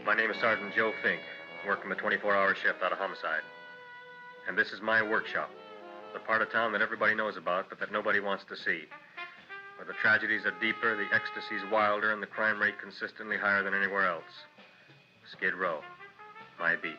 My name is Sergeant Joe Fink, working a 24-hour shift out of homicide. And this is my workshop, the part of town that everybody knows about, but that nobody wants to see. Where the tragedies are deeper, the ecstasy's wilder, and the crime rate consistently higher than anywhere else. Skid Row, my beat.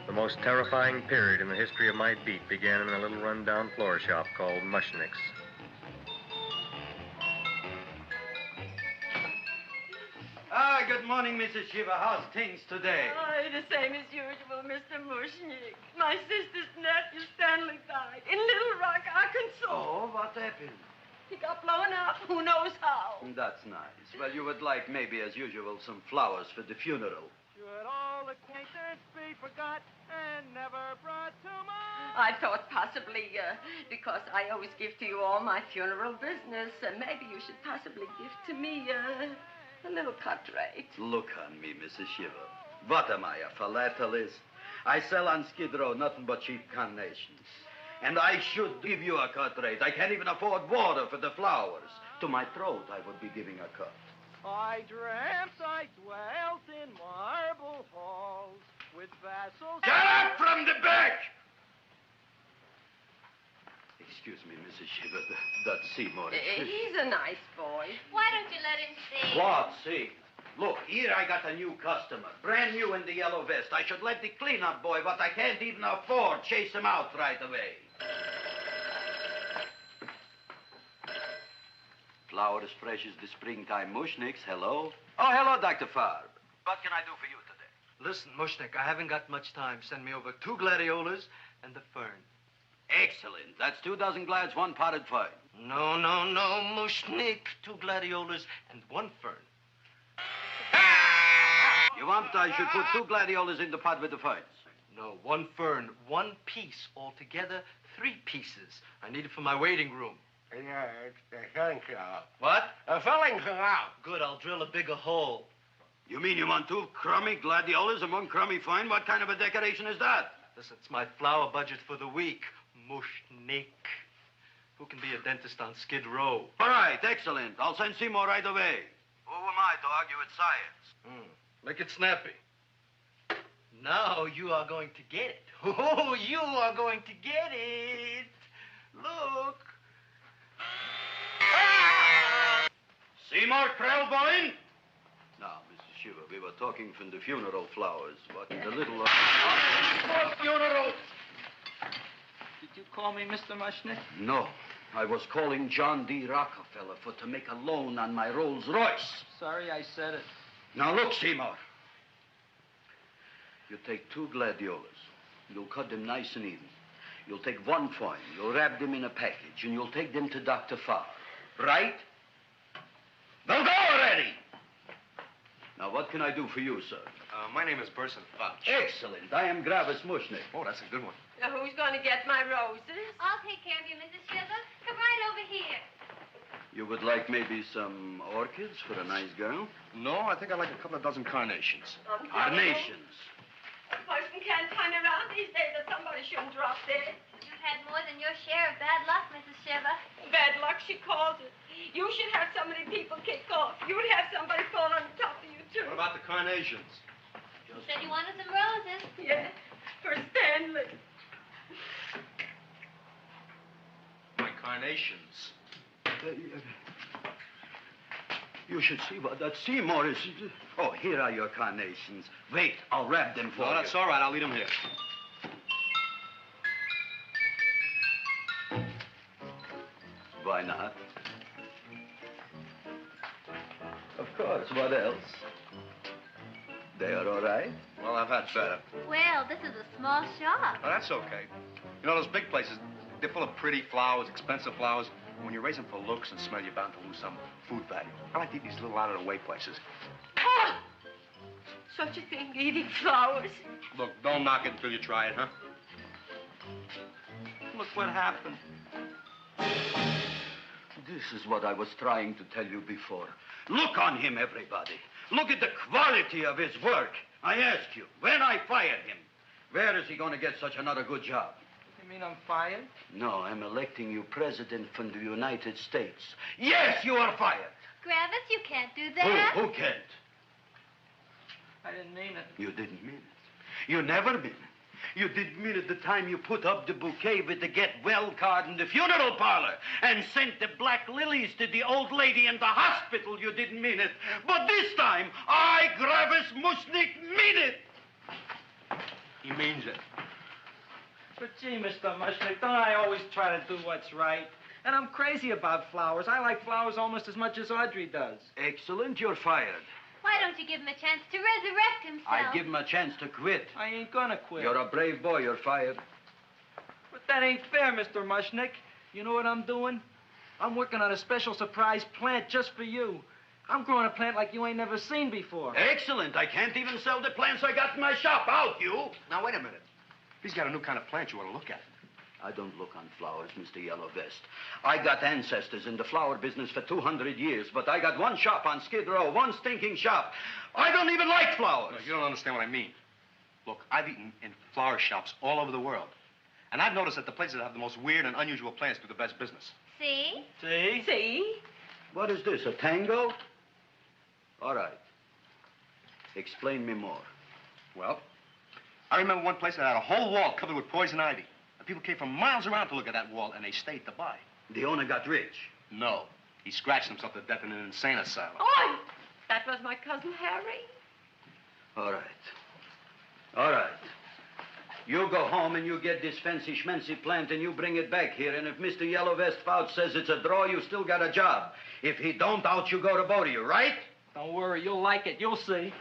The most terrifying period in the history of my beat began in a little run-down floor shop called Mushnik's. Good morning, Mrs. Shiva. How's things today? Oh, the same as usual, Mr. Mushnik. My sister's nephew, Stanley, died in Little Rock, Arkansas. Oh, what happened? He got blown up. Who knows how? That's nice. Well, you would like, maybe as usual, some flowers for the funeral. Should all acquaintance be forgot and never brought to mind? I thought possibly, because I always give to you all my funeral business, maybe you should possibly give to me, a little cut rate. Look on me, Mrs. Shiva. What am I, a philatelist? I sell on Skid Row nothing but cheap carnations. And I should give you a cut rate. I can't even afford water for the flowers. To my throat, I would be giving a cut. I dreamt I dwelt in marble halls with vassals. Get up from the back! Excuse me, Mrs. Shiva, that's Seymour. He's a nice boy. Why don't you let him see? What, see? Look, here I got a new customer, brand new in the yellow vest. I should let the cleanup boy, but I can't even afford, chase him out right away. Flowers fresh as the springtime Mushniks. Hello? Oh, hello, Dr. Farb. What can I do for you today? Listen, Mushnik, I haven't got much time. Send me over 2 gladiolas and the fern. Excellent. That's 2 dozen glads, 1 potted fern. No, Mushnik. 2 gladiolas and 1 fern. You want I should put 2 gladiolas in the pot with the ferns? No, 1 fern, 1 piece. Altogether, 3 pieces. I need it for my waiting room. Yeah, it's the filling out. What? The filling's out. Good, I'll drill a bigger hole. You mean you want 2 crummy gladiolas and 1 crummy fern? What kind of a decoration is that? Listen, it's my flower budget for the week. Mushnik. Who can be a dentist on Skid Row? All right, excellent. I'll send Seymour right away. Who am I to argue with science? Make it snappy. Now you are going to get it. Oh, you are going to get it. Look. Seymour Krellboyne? Now, Mrs. Shiva, we were talking from the funeral flowers. What in the little... For funerals! Did you call me Mr. Mushnik? No. I was calling John D. Rockefeller to make a loan on my Rolls Royce. Sorry I said it. Now, look, Seymour. You take 2 gladiolas. You'll cut them nice and even. You'll take 1 fern. You'll wrap them in a package, and you'll take them to Dr. Farr. Right? Now go already! Now, what can I do for you, sir? My name is Burson Fouch. Excellent. I am Gravis Mushnik. Oh, that's a good one. Now, who's going to get my roses? I'll take care of you, Mrs. Shiva. Come right over here. You would like maybe some orchids for a nice girl? No, I think I'd like a couple of dozen carnations. Carnations. A person can't turn around these days that somebody shouldn't drop dead. You've had more than your share of bad luck, Mrs. Shiva. Bad luck, she calls it. You should have so many people kick off. You'd have somebody fall on top of you, too. What about the carnations? Said you wanted some roses. Yes, for Stanley. My carnations. You should see what that Seymour is. Oh, here are your carnations. Wait, I'll wrap them for No, you. that's all right. I'll leave them here. Why not? Of course, what else? They are all right? Well, I've had better. Well, this is a small shop. Oh, that's okay. You know, those big places, they're full of pretty flowers, expensive flowers. When you raise them for looks and smell, you're bound to lose some food value. I like to eat these little out-of-the-way places. Oh! Such a thing, eating flowers. Look, don't knock it until you try it, huh? Look what happened. This is what I was trying to tell you before. Look on him, everybody. Look at the quality of his work. I ask you, when I fired him, where is he going to get such another good job? You mean I'm fired? No, I'm electing you president from the United States. Yes, you are fired. Gravis, you can't do that. Who can't? I didn't mean it. You didn't mean it. You never mean it. You didn't mean it the time you put up the bouquet with the get well card in the funeral parlor and sent the black lilies to the old lady in the hospital. You didn't mean it. But this time, I, Gravis Mushnik, mean it. He means it. But gee, Mr. Mushnik, don't I always try to do what's right? And I'm crazy about flowers. I like flowers almost as much as Audrey does. Excellent, you're fired. Why don't you give him a chance to resurrect himself? I give him a chance to quit. I ain't gonna quit. You're a brave boy, you're fired. But that ain't fair, Mr. Mushnik. You know what I'm doing? I'm working on a special surprise plant just for you. I'm growing a plant like you ain't never seen before. Excellent. I can't even sell the plants I got in my shop. Out, you. Now, wait a minute. He's got a new kind of plant you ought to look at. I don't look on flowers, Mr. Yellow Vest. I got ancestors in the flower business for 200 years, but I got one shop on Skid Row, one stinking shop. I don't even like flowers. No, you don't understand what I mean. Look, I've eaten in flower shops all over the world. And I've noticed that the places that have the most weird and unusual plants do the best business. See? See? See? What is this, a tango? All right. Explain me more. Well, I remember one place that had a whole wall covered with poison ivy. And people came from miles around to look at that wall, and they stayed to buy. The owner got rich. No. He scratched himself to death in an insane asylum. Oh, that was my cousin Harry. All right. All right. You go home and you get this fancy schmancy plant and you bring it back here. And if Mr. Yellow Vest Fouch says it's a draw, you still got a job. If he don't, out you go to both of you, right? Don't worry, you'll like it. You'll see.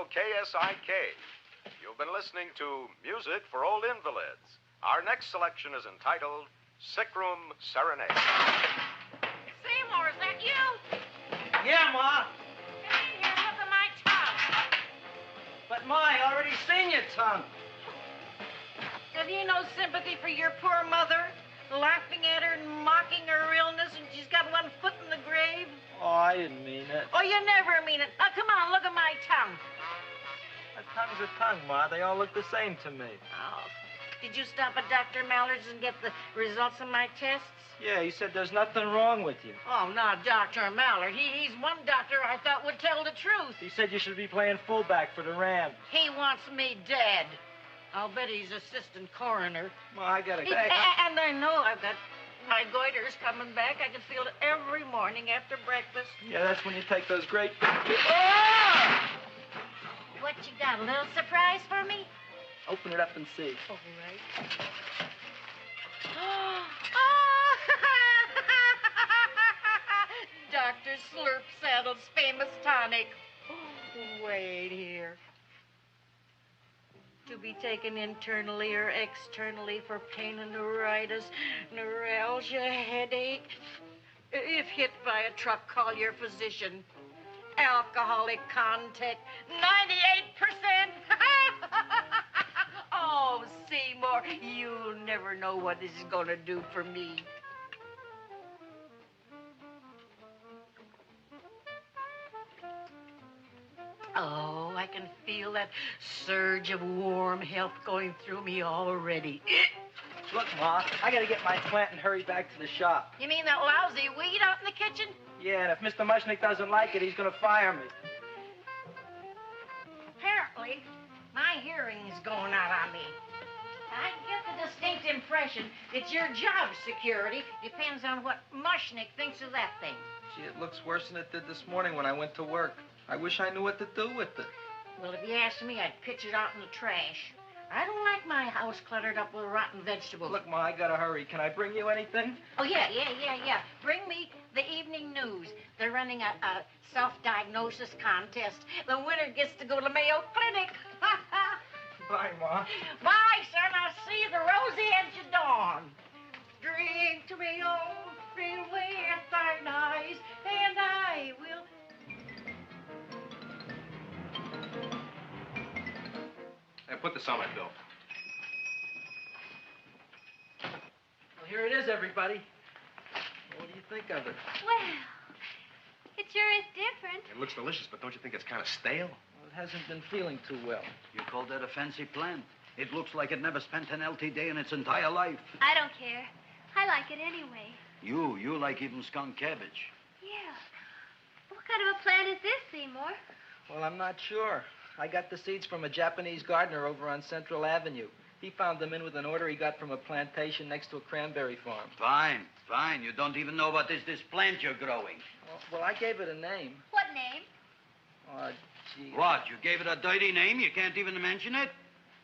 KSIK. You've been listening to Music for Old Invalids. Our next selection is entitled Sick Room Serenade. Seymour, is that you? Yeah, Ma. Come in here and look at my tongue. But, Ma, I already seen your tongue. Have you no sympathy for your poor mother? Laughing at her and mocking her illness, and she's got one foot in the grave? Oh, I didn't mean it. Oh, you never mean it. Now, come on, look at my tongue. A tongue's a tongue, Ma. They all look the same to me. Oh, did you stop at Dr. Mallard's and get the results of my tests? Yeah, he said there's nothing wrong with you. Oh, not Dr. Mallard. He's one doctor I thought would tell the truth. He said you should be playing fullback for the Rams. He wants me dead. I'll bet he's assistant coroner. Ma, I gotta go. And I know I've got my goiter's coming back. I can feel it every morning after breakfast. Yeah, that's when you take those great... What you got, a little surprise for me? Open it up and see. All right. Dr. Slurp Saddle's famous tonic. Wait here. To be taken internally or externally for pain and neuritis, neuralgia, headache. If hit by a truck, call your physician. Alcoholic contact, 98%. Oh, Seymour, you'll never know what this is going to do for me. can feel that surge of warm health going through me already. Look, Ma, I gotta get my plant and hurry back to the shop. You mean that lousy weed out in the kitchen? Yeah, and if Mr. Mushnik doesn't like it, he's gonna fire me. Apparently, my hearing is going out on me. I get the distinct impression that your job security depends on what Mushnik thinks of that thing. Gee, it looks worse than it did this morning when I went to work. I wish I knew what to do with it. Well, if you asked me, I'd pitch it out in the trash. I don't like my house cluttered up with rotten vegetables. Look, Ma, I gotta hurry. Can I bring you anything? Oh, yeah. Bring me the evening news. They're running a self-diagnosis contest. The winner gets to go to Mayo Clinic. Bye, Ma. Bye, son. I'll see you the rosy edge of dawn. Drink to me, oh, drink with thine eyes, and I will... Hey, put this on my bill. Well, here it is, everybody. What do you think of it? Well, it sure is different. It looks delicious, but don't you think it's kind of stale? Well, it hasn't been feeling too well. You call that a fancy plant? It looks like it never spent an LT day in its entire life. I don't care. I like it anyway. You like even skunk cabbage. Yeah. What kind of a plant is this, Seymour? Well, I'm not sure. I got the seeds from a Japanese gardener over on Central Avenue. He found them in with an order he got from a plantation next to a cranberry farm. Fine. You don't even know what is this plant you're growing. Well, I gave it a name. What name? Oh, gee. What? You gave it a dirty name? You can't even mention it?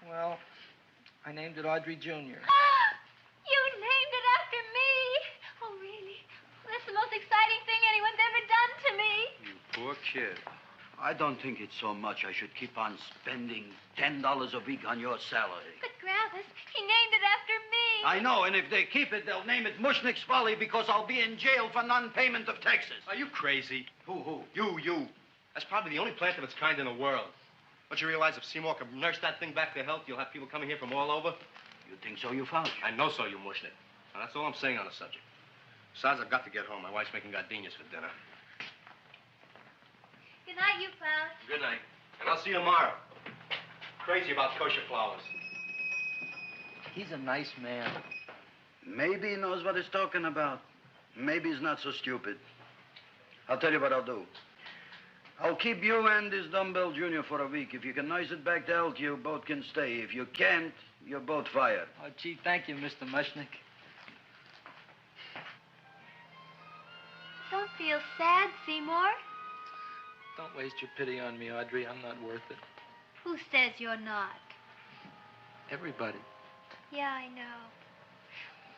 Well, I named it Audrey II. You named it after me. Oh, really? That's the most exciting thing anyone's ever done to me. You poor kid. I don't think it's so much I should keep on spending $10 a week on your salary. But, Gravis, he named it after me. I know, and if they keep it, they'll name it Mushnik's Folly because I'll be in jail for non-payment of taxes. Are you crazy? Who? You. That's probably the only plant of its kind in the world. Don't you realize if Seymour can nurse that thing back to health, you'll have people coming here from all over? You think so, you found? I know so, you Mushnik. Now, that's all I'm saying on the subject. Besides, I've got to get home. My wife's making gardenias for dinner. Good night, you found. Good night. And I'll see you tomorrow. Crazy about kosher flowers. He's a nice man. Maybe he knows what he's talking about. Maybe he's not so stupid. I'll tell you what I'll do. I'll keep you and this dumbbell junior for a week. If you can nurse it back to health, you both can stay. If you can't, you're both fired. Oh, gee, thank you, Mr. Mushnik. Don't feel sad, Seymour. Don't waste your pity on me, Audrey. I'm not worth it. Who says you're not? Everybody. Yeah, I know.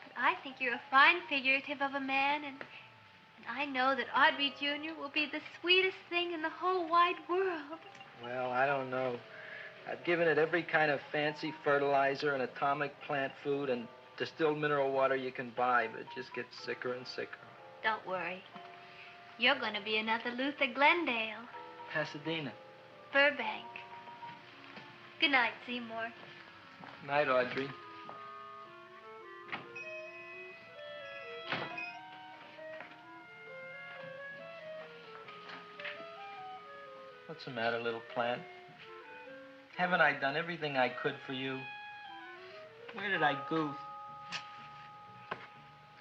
But I think you're a fine figurative of a man, and I know that Audrey Jr. will be the sweetest thing in the whole wide world. Well, I don't know. I've given it every kind of fancy fertilizer and atomic plant food and distilled mineral water you can buy, but it just gets sicker and sicker. Don't worry. You're going to be another Luther Glendale. Pasadena. Burbank. Good night, Seymour. Night, Audrey. What's the matter, little plant? Haven't I done everything I could for you? Where did I goof?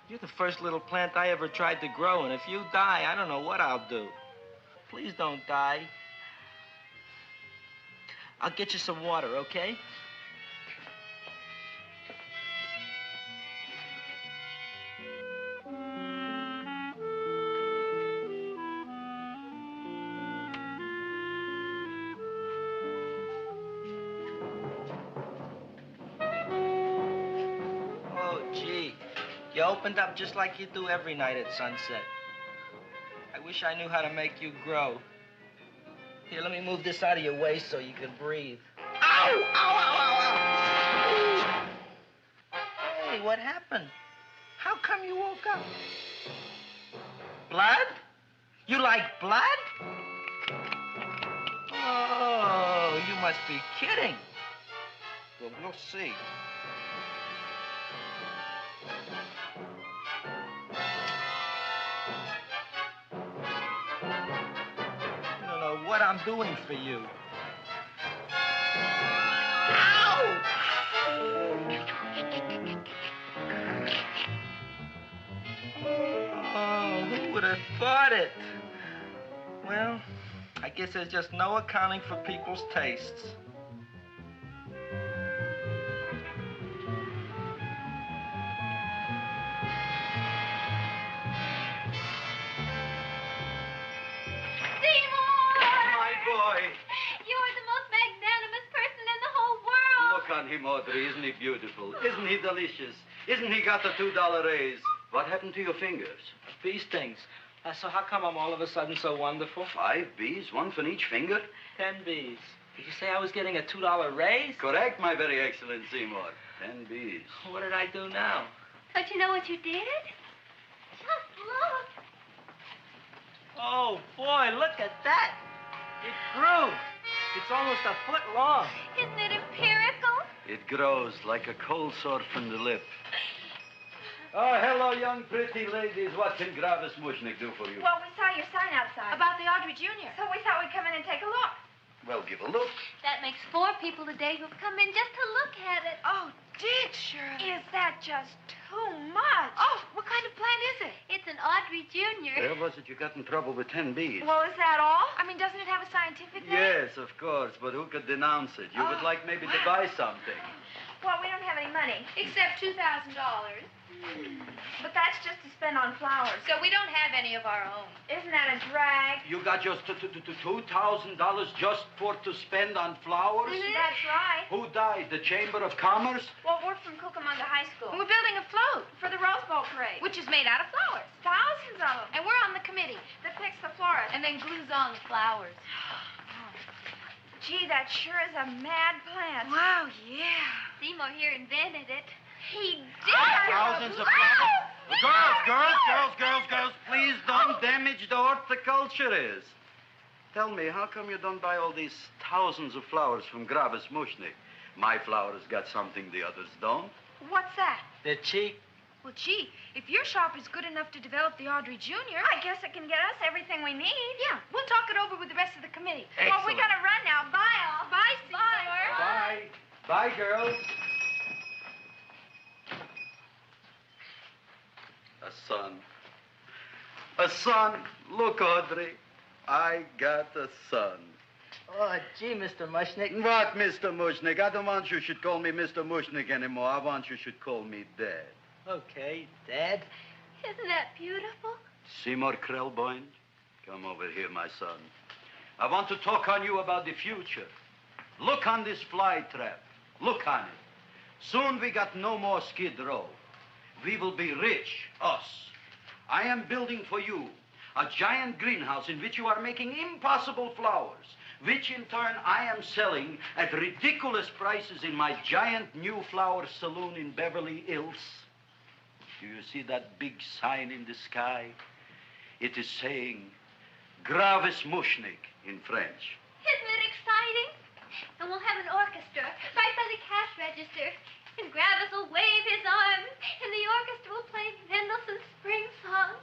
You're the first little plant I ever tried to grow, and if you die, I don't know what I'll do. Please don't die. I'll get you some water, okay? You opened up just like you do every night at sunset. I wish I knew how to make you grow. Here, let me move this out of your way so you can breathe. Ow! Ow, ow, ow, ow! Hey, what happened? How come you woke up? Blood? You like blood? Oh, you must be kidding. Well, we'll see. What I'm doing for you. Oh, who would have thought it? Well, I guess there's just no accounting for people's tastes. Look on him, Audrey. Isn't he beautiful? Isn't he delicious? Isn't he got the $2 raise? What happened to your fingers? Bee stings. So how come I'm all of a sudden so wonderful? 5 bees, one for each finger? 10 bees. Did you say I was getting a $2 raise? Correct, my very excellent Seymour. 10 bees. What did I do now? Don't you know what you did? Just look. Oh, boy, look at that. It grew. It's almost a foot long. Isn't it empirical? It grows like a cold sore from the lip. Oh, hello, young pretty ladies. What can Gravis Mushnik do for you? Well, we saw your sign outside. About the Audrey Jr. So we thought we'd come in and take a look. Well, give a look. That makes 4 people today who've come in just to look at it. Oh, did Shirley? Is that just too much? Oh, what kind of plant is it? It's an Audrey Jr. Where was it you got in trouble with 10 bees? Well, is that all? I mean, doesn't it have a scientific name? Yes, of course, but who could denounce it? You would like maybe to buy something. Well, we don't have any money. Except $2,000. But that's just to spend on flowers. So we don't have any of our own. Isn't that a drag? You got just $2,000 just to spend on flowers? Mm-hmm. That's right. Who died? The Chamber of Commerce? Well, we're from Cucamonga High School. And we're building a float for the Rose Bowl parade. Which is made out of flowers. Thousands of them. And we're on the committee that picks the florist. And then glues on the flowers. Gee, that sure is a mad plant. Wow, yeah. Seymour here invented it. He did. Thousands of flowers. Girls, please don't damage the horticulturist. Tell me, how come you don't buy all these thousands of flowers from Gravis Mushnik? My flowers got something the others don't. What's that? They're cheap. Well, gee, if your shop is good enough to develop the Audrey Jr., I guess it can get us everything we need. Yeah, we'll talk it over with the rest of the committee. Excellent. Well, we gotta run now. Bye, all. Bye, Seymour. Bye. Bye, girls. A son. A son. Look, Audrey. I got a son. Oh, gee, Mr. Mushnik. What, Mr. Mushnik? I don't want you should call me Mr. Mushnik anymore. I want you should call me Dad. Okay, Dad. Isn't that beautiful? Seymour Krellboyne, come over here, my son. I want to talk on you about the future. Look on this fly trap. Look on it. Soon we got no more Skid Row. We will be rich, us. I am building for you a giant greenhouse in which you are making impossible flowers, which in turn I am selling at ridiculous prices in my giant new flower saloon in Beverly Hills. Do you see that big sign in the sky? It is saying, Gravis Mushnik in French. Isn't it exciting? And we'll have an orchestra right by the cash register. And Gravis will wave his arms, and the orchestra will play Mendelssohn's Spring Song.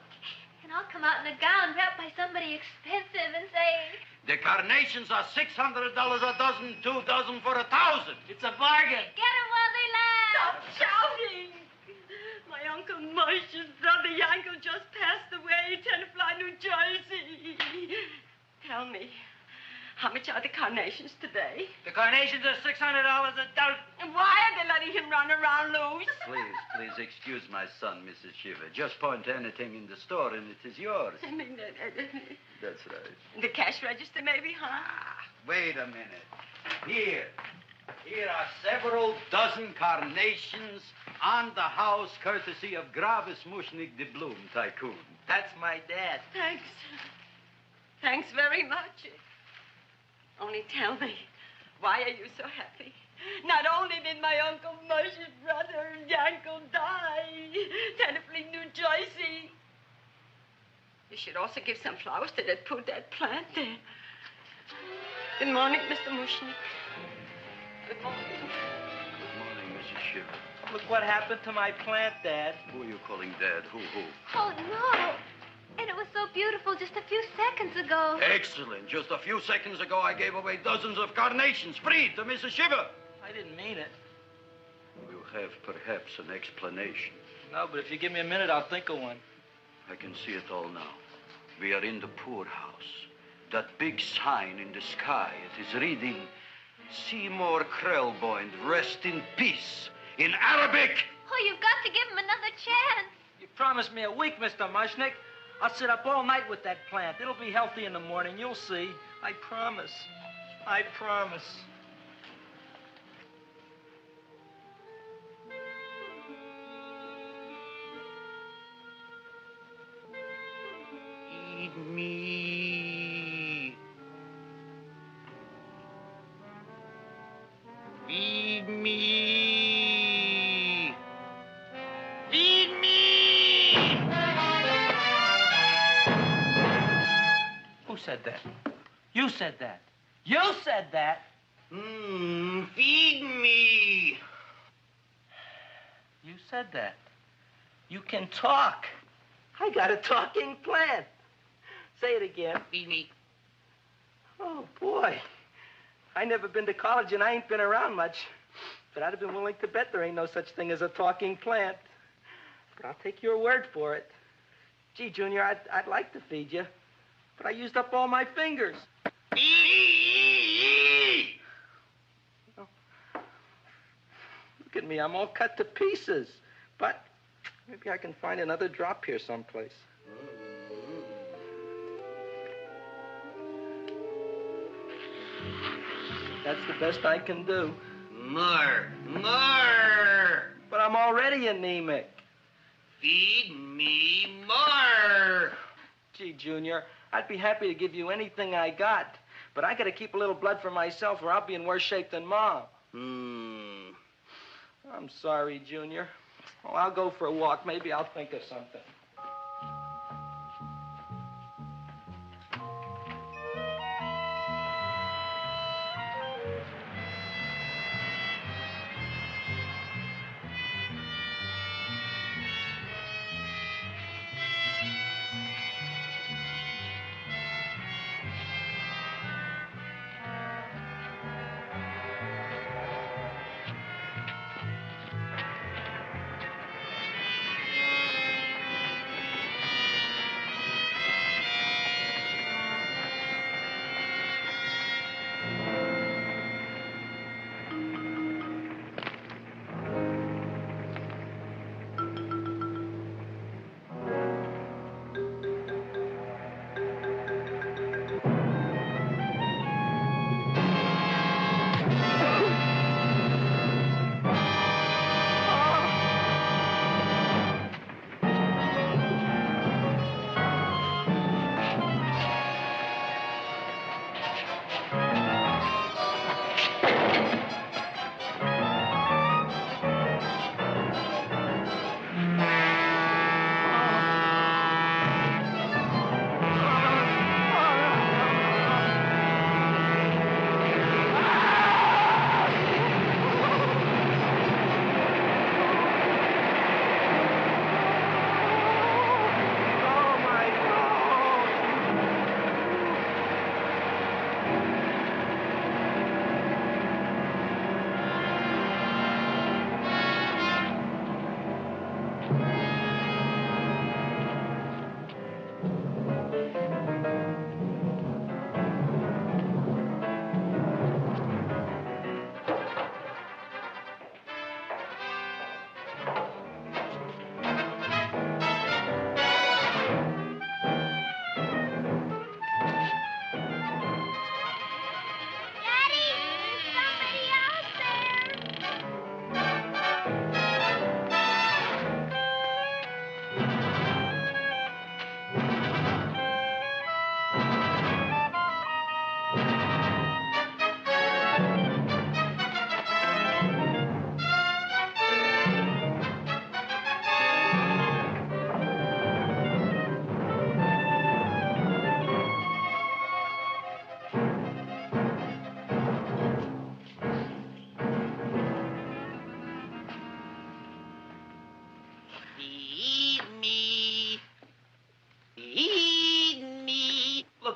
And I'll come out in a gown wrapped by somebody expensive and say, The carnations are $600 a dozen, 2 dozen for 1,000. It's a bargain. get 'em while they last. Stop shouting! My Uncle Mush's brother Yankel just passed away in Tenafly, New Jersey. Tell me, how much are the carnations today? The carnations are $600 a dozen. And why are they letting him run around loose? Please excuse my son, Mrs. Shiver. Just point to anything in the store and it is yours. I mean, That's right. the cash register maybe, huh? Wait a minute. Here are several dozen carnations on the house, courtesy of Gravis Mushnik, the Bloom Tycoon. That's my dad. Thanks. Thanks very much. Only tell me, why are you so happy? Not only did my Uncle Mush's brother Yankel die, Tenafly, New Jersey, you should also give some flowers to that poor dead plant there. Good morning, Mr. Mushnik. Good morning. Good morning, Mrs. Shiver. Look what happened to my plant, Dad. Who are you calling Dad? Who? Oh, no. And it was so beautiful just a few seconds ago. Excellent. Just a few seconds ago, I gave away dozens of carnations free to Mrs. Shiver. I didn't mean it. have perhaps an explanation. No, but if you give me a minute, I'll think of one. I can see it all now. We are in the poorhouse. That big sign in the sky, it is reading, Seymour Krelboind, rest in peace, in Arabic. Oh, you've got to give him another chance. You promised me a week, Mr. Mushnik. I'll sit up all night with that plant. It'll be healthy in the morning. You'll see. I promise. I promise. Feed me. Feed me. Feed me. Who said that? You said that. You said that. Feed me. You said that. You can talk. I got a talking plant. Say it again. Feed me. Oh, boy. I never been to college and I ain't been around much. But I'd have been willing to bet there ain't no such thing as a talking plant. But I'll take your word for it. Gee, Junior, I'd like to feed you. But I used up all my fingers. Oh. Look at me. I'm all cut to pieces. But maybe I can find another drop here someplace. That's the best I can do. More. But I'm already anemic. Feed me more. Gee, Junior, I'd be happy to give you anything I got. But I got to keep a little blood for myself or I'll be in worse shape than Mom. I'm sorry, Junior. Well, I'll go for a walk. Maybe I'll think of something.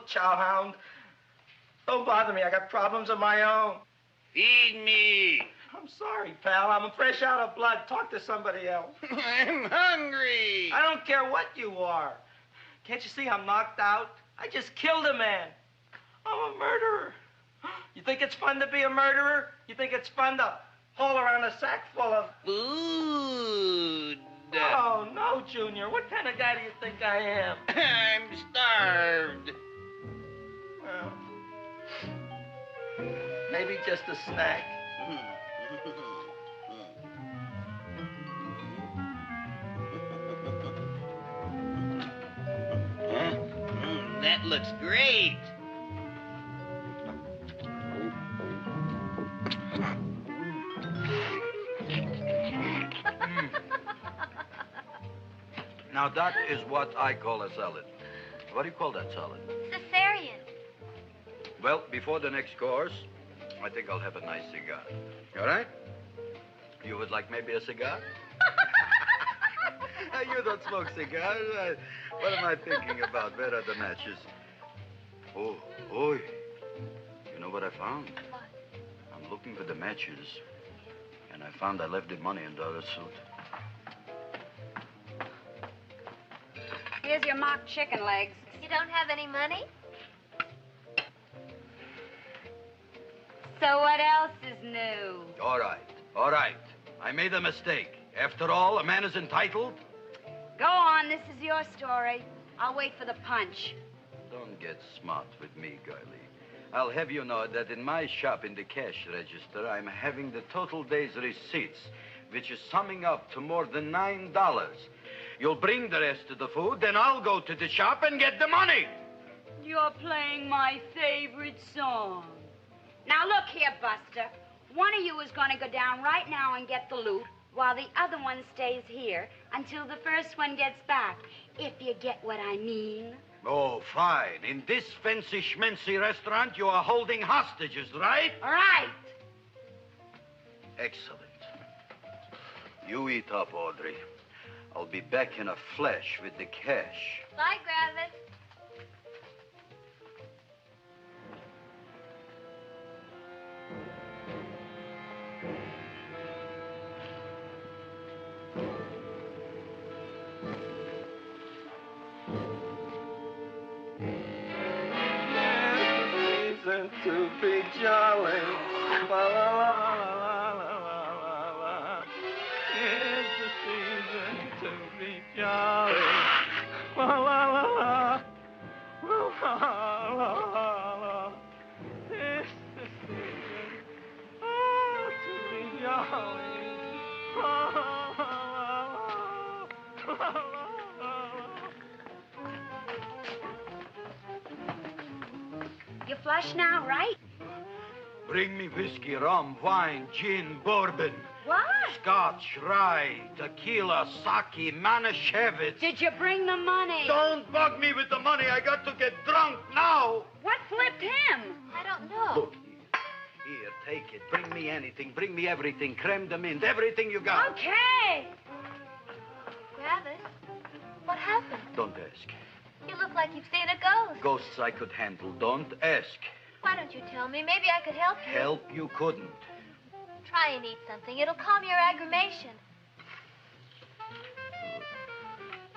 Chowhound. Don't bother me. I got problems of my own. Feed me. I'm sorry, pal. I'm fresh out of blood. Talk to somebody else. I'm hungry. I don't care what you are. Can't you see I'm knocked out? I just killed a man. I'm a murderer. You think it's fun to be a murderer? You think it's fun to haul around a sack full of... Food. Oh, no, Junior. What kind of guy do you think I am? I'm starved. Well, maybe just a snack. That looks great. Now, that is what I call a salad. What do you call that salad? Caesarean. Well, before the next course, I think I'll have a nice cigar. All right? You would like maybe a cigar? You don't smoke cigars. What am I thinking about? Where are the matches? Oh, you know what I found? What? I'm looking for the matches, and I found I left the money in the other suit. Here's your mock chicken legs. You don't have any money? So what else is new? All right. I made a mistake. After all, a man is entitled. Go on, this is your story. I'll wait for the punch. Don't get smart with me, girlie. I'll have you know that in my shop in the cash register, I'm having the total day's receipts, which is summing up to more than $9. You'll bring the rest of the food, then I'll go to the shop and get the money. You're playing my favorite song. Now, look here, Buster. One of you is going to go down right now and get the loot, while the other one stays here until the first one gets back, if you get what I mean. Oh, fine. In this fancy schmancy restaurant, you are holding hostages, right? Right. Excellent. You eat up, Audrey. I'll be back in a flash with the cash. Bye, Gravis. To be jolly. La, la, la, la, la, la, la. It's the season to be jolly. La, la, la, la. La, la, la, la. It's the season to be jolly. La, la, la, la, la, la. You flush now, right? Bring me whiskey, rum, wine, gin, bourbon. What? Scotch, rye, tequila, sake, Manischewitz. Did you bring the money? Don't bug me with the money. I got to get drunk now. What flipped him? I don't know. Look, here, take it. Bring me anything. Bring me everything. Creme de mint, everything you got. Okay. Gravis, what happened? Don't ask. You look like you've seen a ghost. Ghosts I could handle. Don't ask. Why don't you tell me? Maybe I could help you. Help you couldn't. Try and eat something. It'll calm your aggravation.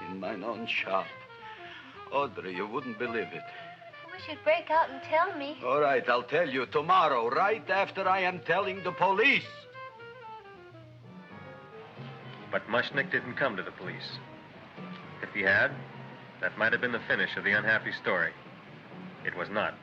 In mine own shop. Audrey, you wouldn't believe it. I wish you'd break out and tell me. All right, I'll tell you tomorrow, right after I am telling the police. But Mushnik didn't come to the police. If he had, that might have been the finish of the unhappy story. It was not.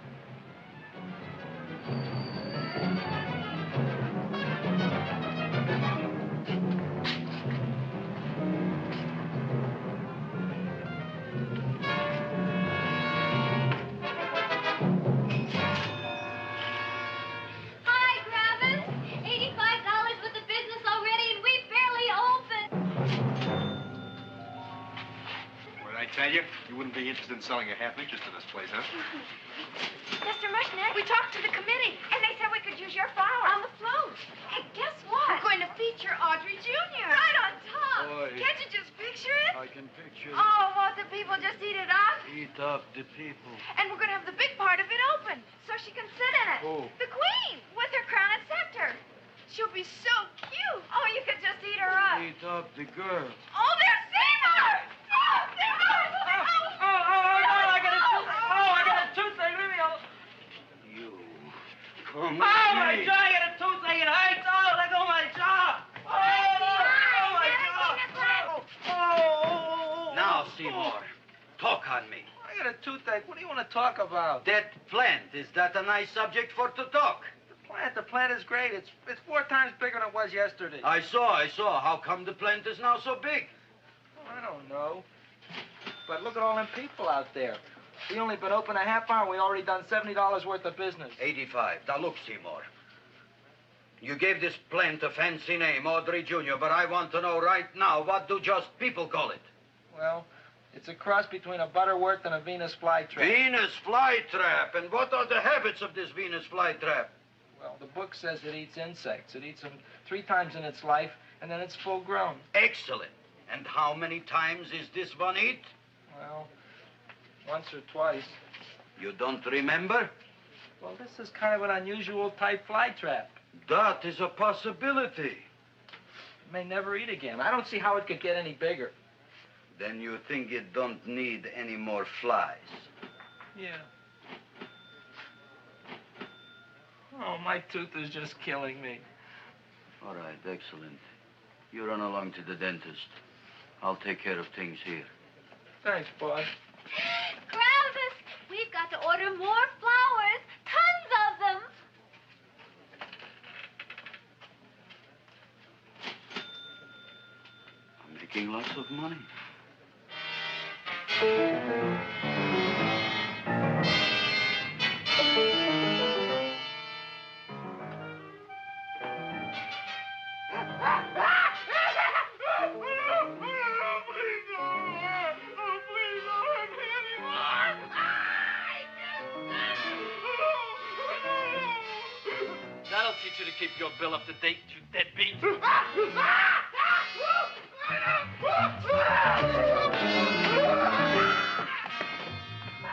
Hi, Gravis. $85 with the business already, and we barely opened. What did I tell you? You wouldn't be interested in selling a half interest in this place, huh? Mr. Mushnik, we talked to the committee, and they said we could use your flour on the float. Hey, guess what? We're going to feature Audrey Jr. Right on top. Boy. Can't you just picture it? I can picture it. Oh, won't the people just eat it up? Eat up the people. And we're going to have the big part of it open, so she can sit in it. Who? The Queen, with her crown and scepter. She'll be so cute. Oh, you could just eat her up. Eat up the girl. Oh, there's Seymour! Oh, Seymour! I got a toothache. Leave me alone. You. Come Oh, with my me. jaw! I got a toothache. It hurts. Oh, let go of my jaw. Oh, my jaw. Oh. Now, Seymour, talk on me. I got a toothache. What do you want to talk about? That plant, is that a nice subject for to talk? The plant is great. It's 4 times bigger than it was yesterday. I saw. How come the plant is now so big? Oh, I don't know. But look at all them people out there. We only been open a half hour. We already done $70 worth of business. 85. Now, look, Seymour. You gave this plant a fancy name, Audrey Jr., but I want to know right now, what do just people call it? Well, it's a cross between a butterworth and a Venus flytrap. Venus flytrap. And what are the habits of this Venus flytrap? Well, the book says it eats insects. It eats them 3 times in its life, and then it's full grown. Excellent. And how many times is this one eat? Well, once or twice. You don't remember? Well, this is kind of an unusual type flytrap. That is a possibility. It may never eat again. I don't see how it could get any bigger. Then you think it don't need any more flies? Yeah. Oh, my tooth is just killing me. All right, excellent. You run along to the dentist. I'll take care of things here. Thanks, boss. Travis, we've got to order more flowers. Tons of them. I'm making lots of money. That'll teach you to keep your bill up to date, you deadbeat. Go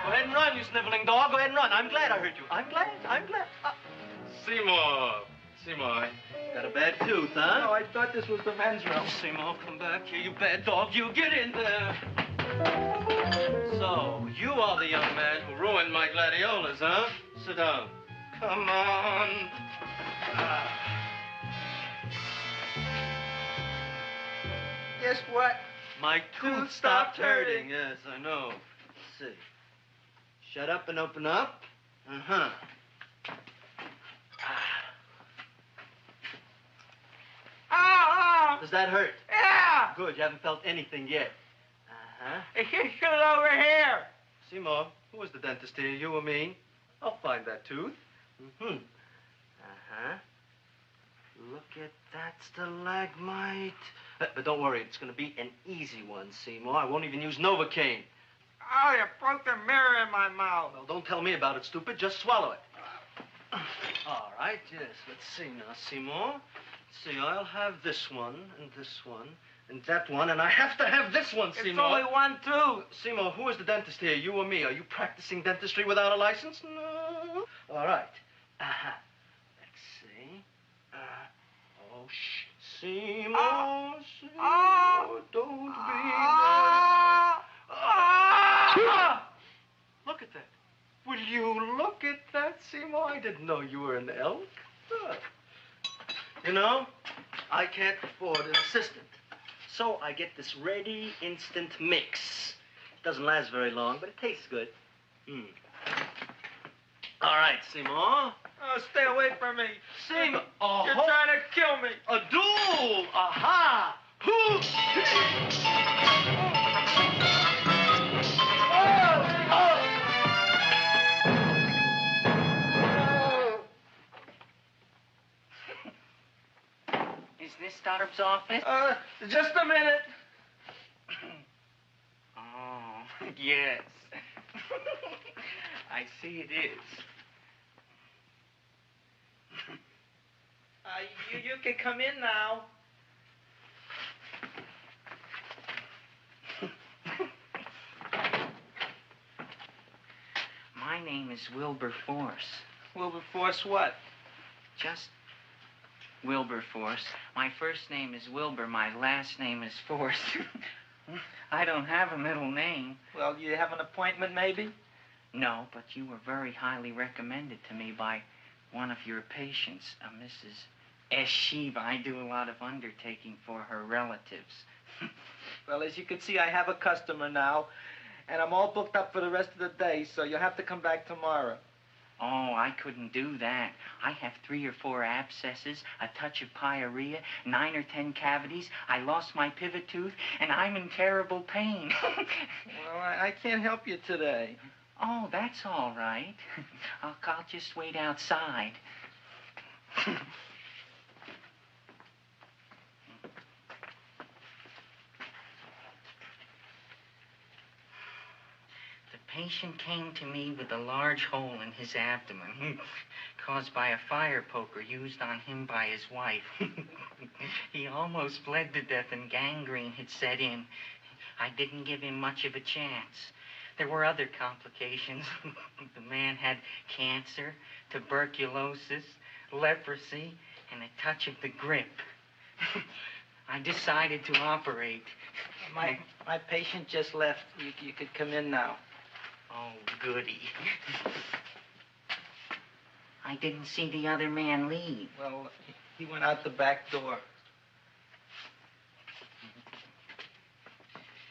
ahead and run, you sniveling dog. Go ahead and run. I'm glad I hurt you. I'm glad. Seymour, got a bad tooth, huh? No, I thought this was the men's room. Seymour, come back here, you bad dog. You get in there. So, you are the young man who ruined my gladiolas, huh? Sit down. Come on. Guess what? My tooth stopped hurting. Yes, I know. Let's see. Shut up and open up. Uh-huh. Oh! Does that hurt? Yeah! Good, you haven't felt anything yet. Uh-huh. Hey, get it over here. Seymour, who was the dentist here, you or me? I'll find that tooth. Mm-hmm. Uh-huh. Look at that stalagmite. But don't worry, it's going to be an easy one, Seymour. I won't even use Novocaine. Oh, you broke the mirror in my mouth. Well, don't tell me about it, stupid. Just swallow it. All right, yes. Let's see now, Seymour. Let's see, I'll have this one, and that one, and I have to have this one, Seymour. It's only one tooth. Seymour, who is the dentist here, you or me? Are you practicing dentistry without a license? No. All right. Uh-huh. Let's see. Oh, shh. Seymour, Seymour, don't be Look at that. Will you look at that, Seymour? I didn't know you were an elk. You know, I can't afford an assistant. So I get this ready instant mix. It doesn't last very long, but it tastes good. All right, Seymour. Oh, stay away from me. Seymour. You're trying to kill me. A duel. Aha. Is this Stoddard's office? Just a minute. Oh, yes. I see it is. You can come in now. My name is Wilbur Force. Wilbur Force what? Just Wilberforce. My first name is Wilbur. My last name is Force. I don't have a middle name. Well, you have an appointment, maybe? No, but you were very highly recommended to me by one of your patients, Mrs. S. Sheba. I do a lot of undertaking for her relatives. Well, as you can see, I have a customer now, and I'm all booked up for the rest of the day, so you'll have to come back tomorrow. Oh, I couldn't do that. I have 3 or 4 abscesses, a touch of pyorrhea, 9 or 10 cavities. I lost my pivot tooth, and I'm in terrible pain. Well, I can't help you today. Oh, that's all right. I'll just wait outside. The patient came to me with a large hole in his abdomen, caused by a fire poker used on him by his wife. He almost bled to death and gangrene had set in. I didn't give him much of a chance. There were other complications. The man had cancer, tuberculosis, leprosy, and a touch of the grip. I decided to operate. My patient just left. You could come in now. Oh, goody. I didn't see the other man leave. Well, he went out the back door.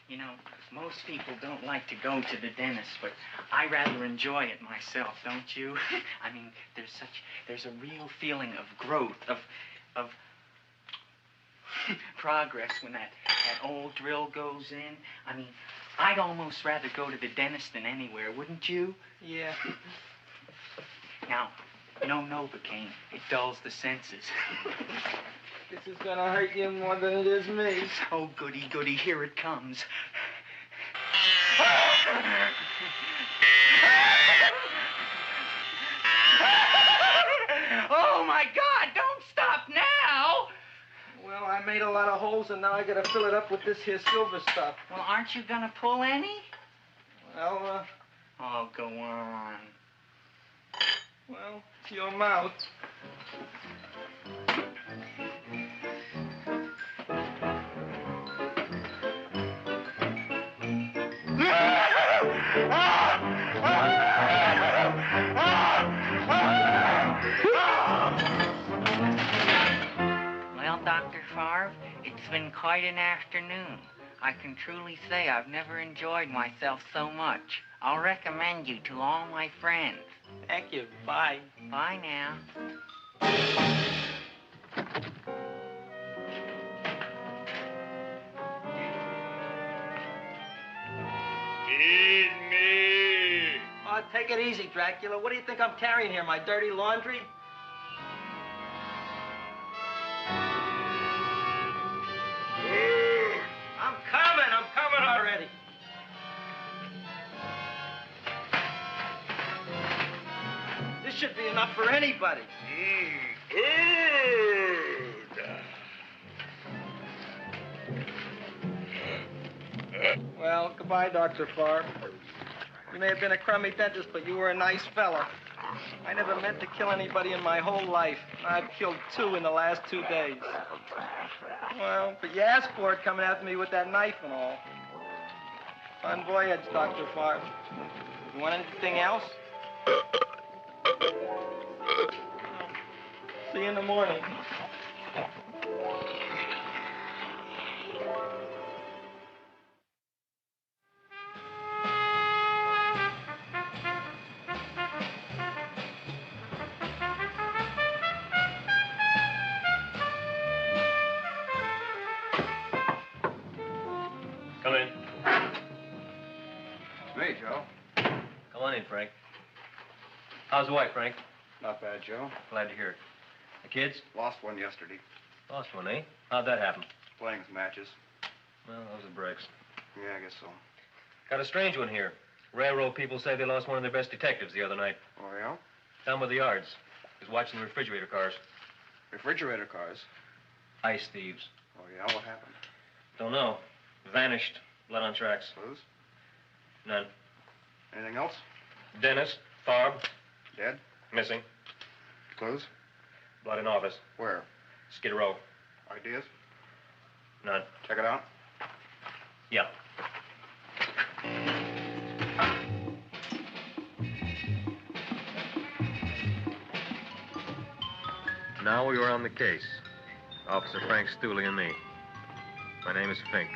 You know, most people don't like to go to the dentist, but I rather enjoy it myself, don't you? I mean, there's a real feeling of growth, of progress when that old drill goes in. I mean, I'd almost rather go to the dentist than anywhere, wouldn't you? Yeah. Now, no Novocaine. It dulls the senses. This is gonna hurt you more than it is me. Oh, goody, goody, here it comes. Oh, my God, don't stop now! Well, I made a lot of holes, and now I gotta fill it up with this here silver stuff. Well, aren't you gonna pull any? Well, Oh, go on. Well, it's your mouth. Well, Dr. Favre, it's been quite an afternoon. I can truly say I've never enjoyed myself so much. I'll recommend you to all my friends. Thank you. Bye. Bye now. Feed me. Oh, take it easy, Dracula. What do you think I'm carrying here, my dirty laundry? I'm coming already. This should be enough for anybody. Well, goodbye, Dr. Favre. You may have been a crummy dentist, but you were a nice fella. I never meant to kill anybody in my whole life. I've killed 2 in the last 2 days. Well, but you asked for it coming after me with that knife and all. Fun voyage, Dr. Favre. You want anything else? See you in the morning. Come in. Me, Joe. Come on in, Frank. How's the wife, Frank? Not bad, Joe. Glad to hear it. The kids? Lost one yesterday. Lost one, eh? How'd that happen? Playing some matches. Well, those are breaks. Yeah, I guess so. Got a strange one here. Railroad people say they lost one of their best detectives the other night. Oh, yeah? Down by the yards. He was watching the refrigerator cars. Refrigerator cars? Ice thieves. Oh, yeah? What happened? Don't know. Vanished. Blood on tracks. Clues? None. Anything else? Dennis. Farb. Dead? Missing. Clues? Blood in office. Where? Skid Row. Ideas? None. Check it out. Yeah. Now we were on the case. Officer Frank Stooley and me. My name is Fink.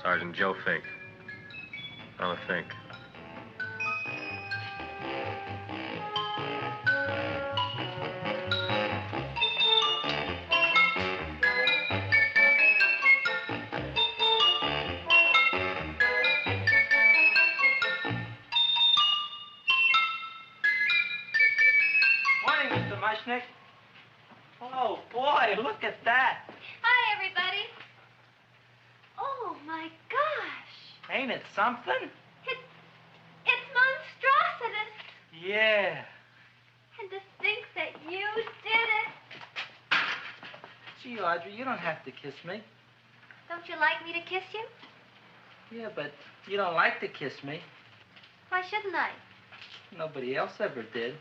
Sergeant Joe Fink. I'm a Fink. Morning, Mr. Mushnik. Oh, boy, look at that. Hi, everybody. Oh, my gosh. Ain't it something? It's monstrosity. Yeah. And to think that you did it. Gee, Audrey, you don't have to kiss me. Don't you like me to kiss you? Yeah, but you don't like to kiss me. Why shouldn't I? Nobody else ever did.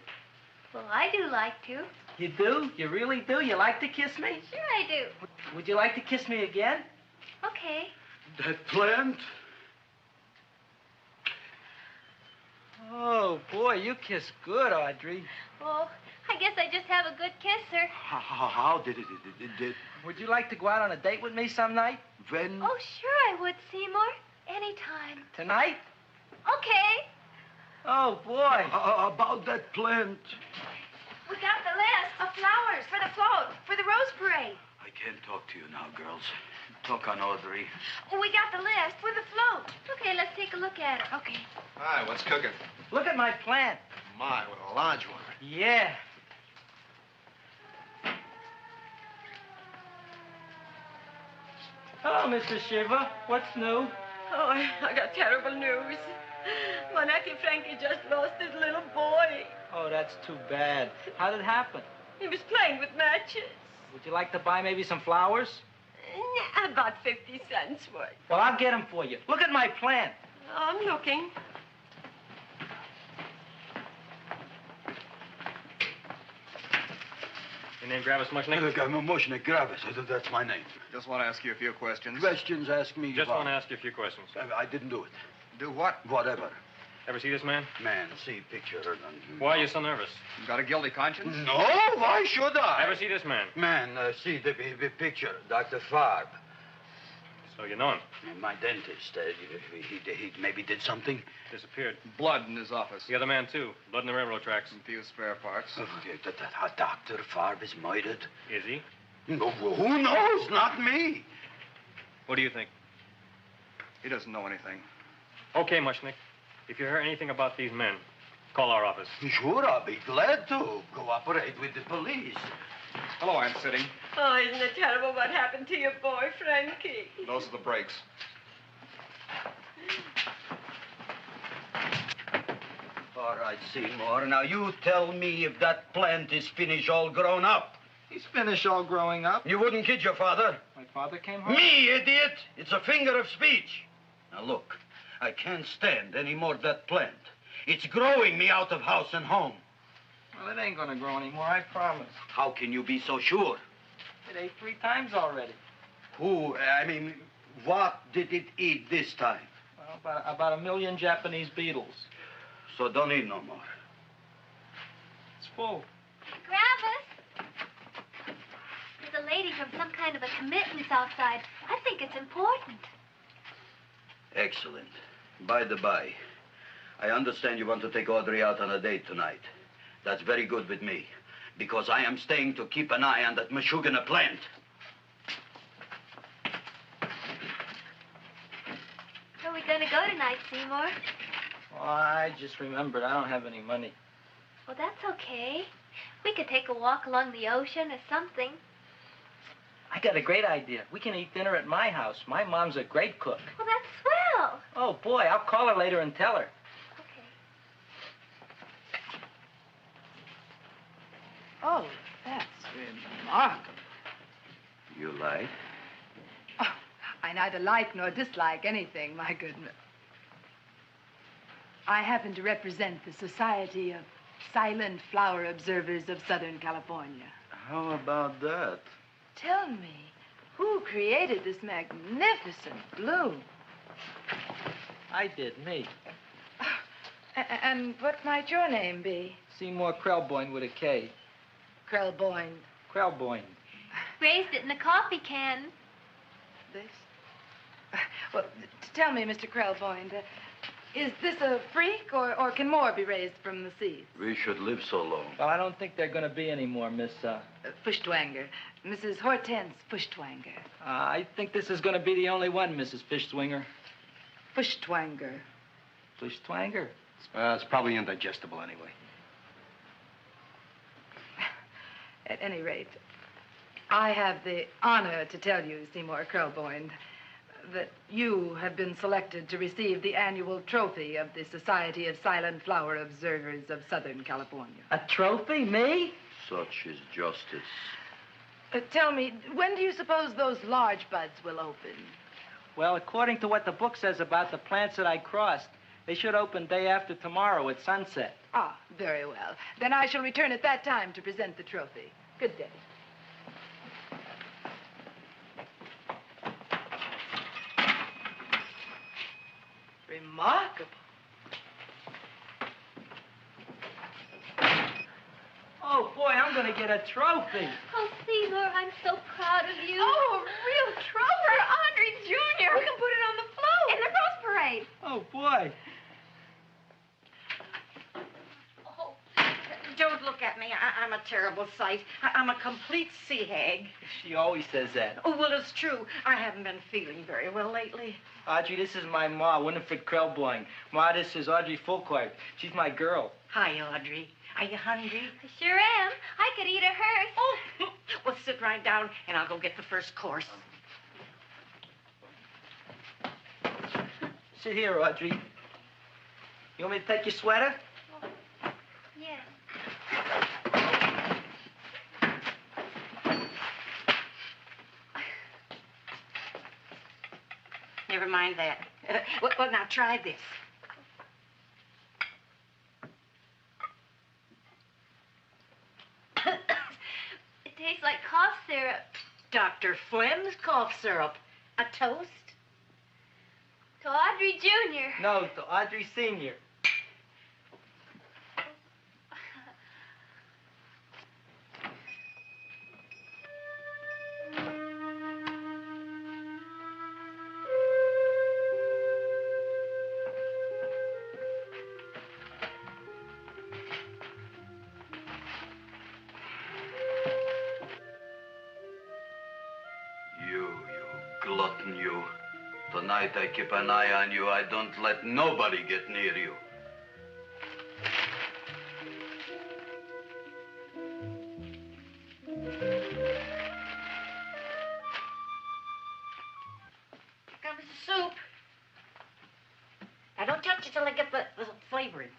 Well, I do like to. You do? You really do? You like to kiss me? Sure I do. Would you like to kiss me again? Okay. That plant? Oh, boy, you kiss good, Audrey. Oh, I guess I just have a good kisser. How did it? Would you like to go out on a date with me some night? When? Oh, sure I would, Seymour. Anytime. Tonight? Okay. Oh, boy. About that plant. We got the list of flowers for the float, for the rose parade. I can't talk to you now, girls. Talk on Audrey. We got the list for the float. Okay, let's take a look at it. Okay. Hi, what's cooking? Look at my plant. My, what a large one. Yeah. Hello, Mr. Shiva. What's new? Oh, I got terrible news. My nephew Frankie just lost his little boy. Oh, that's too bad. How did it happen? He was playing with matches. Would you like to buy maybe some flowers? About 50 cents worth. Well, I'll get them for you. Look at my plant. I'm looking. Your name Gravis Mushnik? Look, I'm a Mushnik, Gravis. That's my name. Just want to ask you a few questions. Questions, ask me. Just want to ask you a few questions. I didn't do it. Do what? Whatever. Ever see this man? Man, see picture. Why are you so nervous? You got a guilty conscience? No, why should I? Ever see this man? Man, see the picture. Dr. Farb. So you know him? My dentist. He maybe did something. Disappeared. Blood in his office. The other man, too. Blood in the railroad tracks. And few spare parts. Dr. Farb is murdered. Is he? No, who knows? Not me. What do you think? He doesn't know anything. Okay, Mushnik. If you hear anything about these men, call our office. Sure, I'll be glad to cooperate with the police. Hello, Aunt Sitting. Oh, isn't it terrible what happened to your boy, Frankie? Those are the brakes. All right, Seymour. Now, you tell me if that plant is finished all grown up. He's finished all growing up. You wouldn't kid your father? My father came home. Me, idiot! It's a finger of speech. Now, look. I can't stand any more of that plant. It's growing me out of house and home. Well, it ain't gonna grow anymore, I promise. How can you be so sure? It ate 3 times already. What did it eat this time? Well, about 1 million Japanese beetles. So don't eat no more. It's full. Gravis! There's a lady from some kind of a commitment outside. I think it's important. Excellent. By the by, I understand you want to take Audrey out on a date tonight. That's very good with me, because I am staying to keep an eye on that Meshuggah plant. Where are we going to go tonight, Seymour? Well, I just remembered I don't have any money. Well, that's okay. We could take a walk along the ocean or something. I got a great idea. We can eat dinner at my house. My mom's a great cook. Well, that's swell. Oh, boy, I'll call her later and tell her. Okay. Oh, that's remarkable. You like? Oh, I neither like nor dislike anything, my goodness. I happen to represent the Society of Silent Flower Observers of Southern California. How about that? Tell me, who created this magnificent bloom? I did, me. And what might your name be? Seymour Krelboyne with a K. Krelboyne. Krelboyne. Raised it in the coffee can. This? Well, tell me, Mr. Krelboyne, is this a freak, or can more be raised from the seeds? We should live so long. Well, I don't think they're going to be any more, Miss, Fuschtwanger. Mrs. Hortense Fuschtwanger. I think this is going to be the only one, Mrs. Fishswinger. Fuschtwanger. Fuschtwanger? It's probably indigestible anyway. At any rate, I have the honor to tell you, Seymour Krelboyne, that you have been selected to receive the annual trophy of the Society of Silent Flower Observers of Southern California. A trophy? Me? Such is justice. Tell me, when do you suppose those large buds will open? Well, according to what the book says about the plants that I crossed, they should open day after tomorrow at sunset. Ah, very well. Then I shall return at that time to present the trophy. Good day. Remarkable. Oh, boy, I'm going to get a trophy. Oh, Seymour, I'm so proud of you. Oh, a real trophy for Audrey Jr. We can put it on the float. In the Rose Parade. Oh, boy. Don't look at me. I'm a terrible sight. I'm a complete sea hag. She always says that. Oh, well, it's true. I haven't been feeling very well lately. Audrey, this is my ma, Winifred Krelboyne. Ma, this is Audrey Fulcourt. She's my girl. Hi, Audrey. Are you hungry? I sure am. I could eat a hearse. Oh, well, sit right down, and I'll go get the first course. Sit here, Audrey. You want me to take your sweater? Yeah. Never mind that. Well, now try this. It tastes like cough syrup. Dr. Flem's cough syrup. A toast? To Audrey Jr. No, to Audrey Sr. Glutton, you. Tonight I keep an eye on you. I don't let nobody get near you. Here comes the soup. Now, don't touch it till I get the flavoring.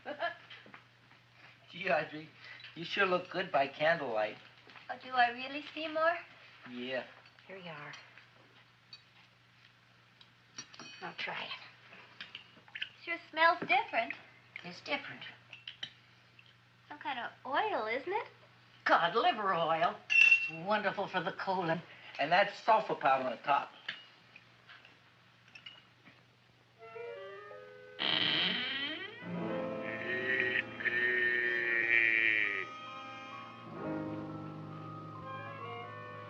Gee, Audrey, you sure look good by candlelight. Oh, do I really, Seymour? Yeah. Here you are. Now try it. Sure smells different. It's different. Some kind of oil, isn't it? Cod liver oil. It's wonderful for the colon. And that's sulfur powder on the top.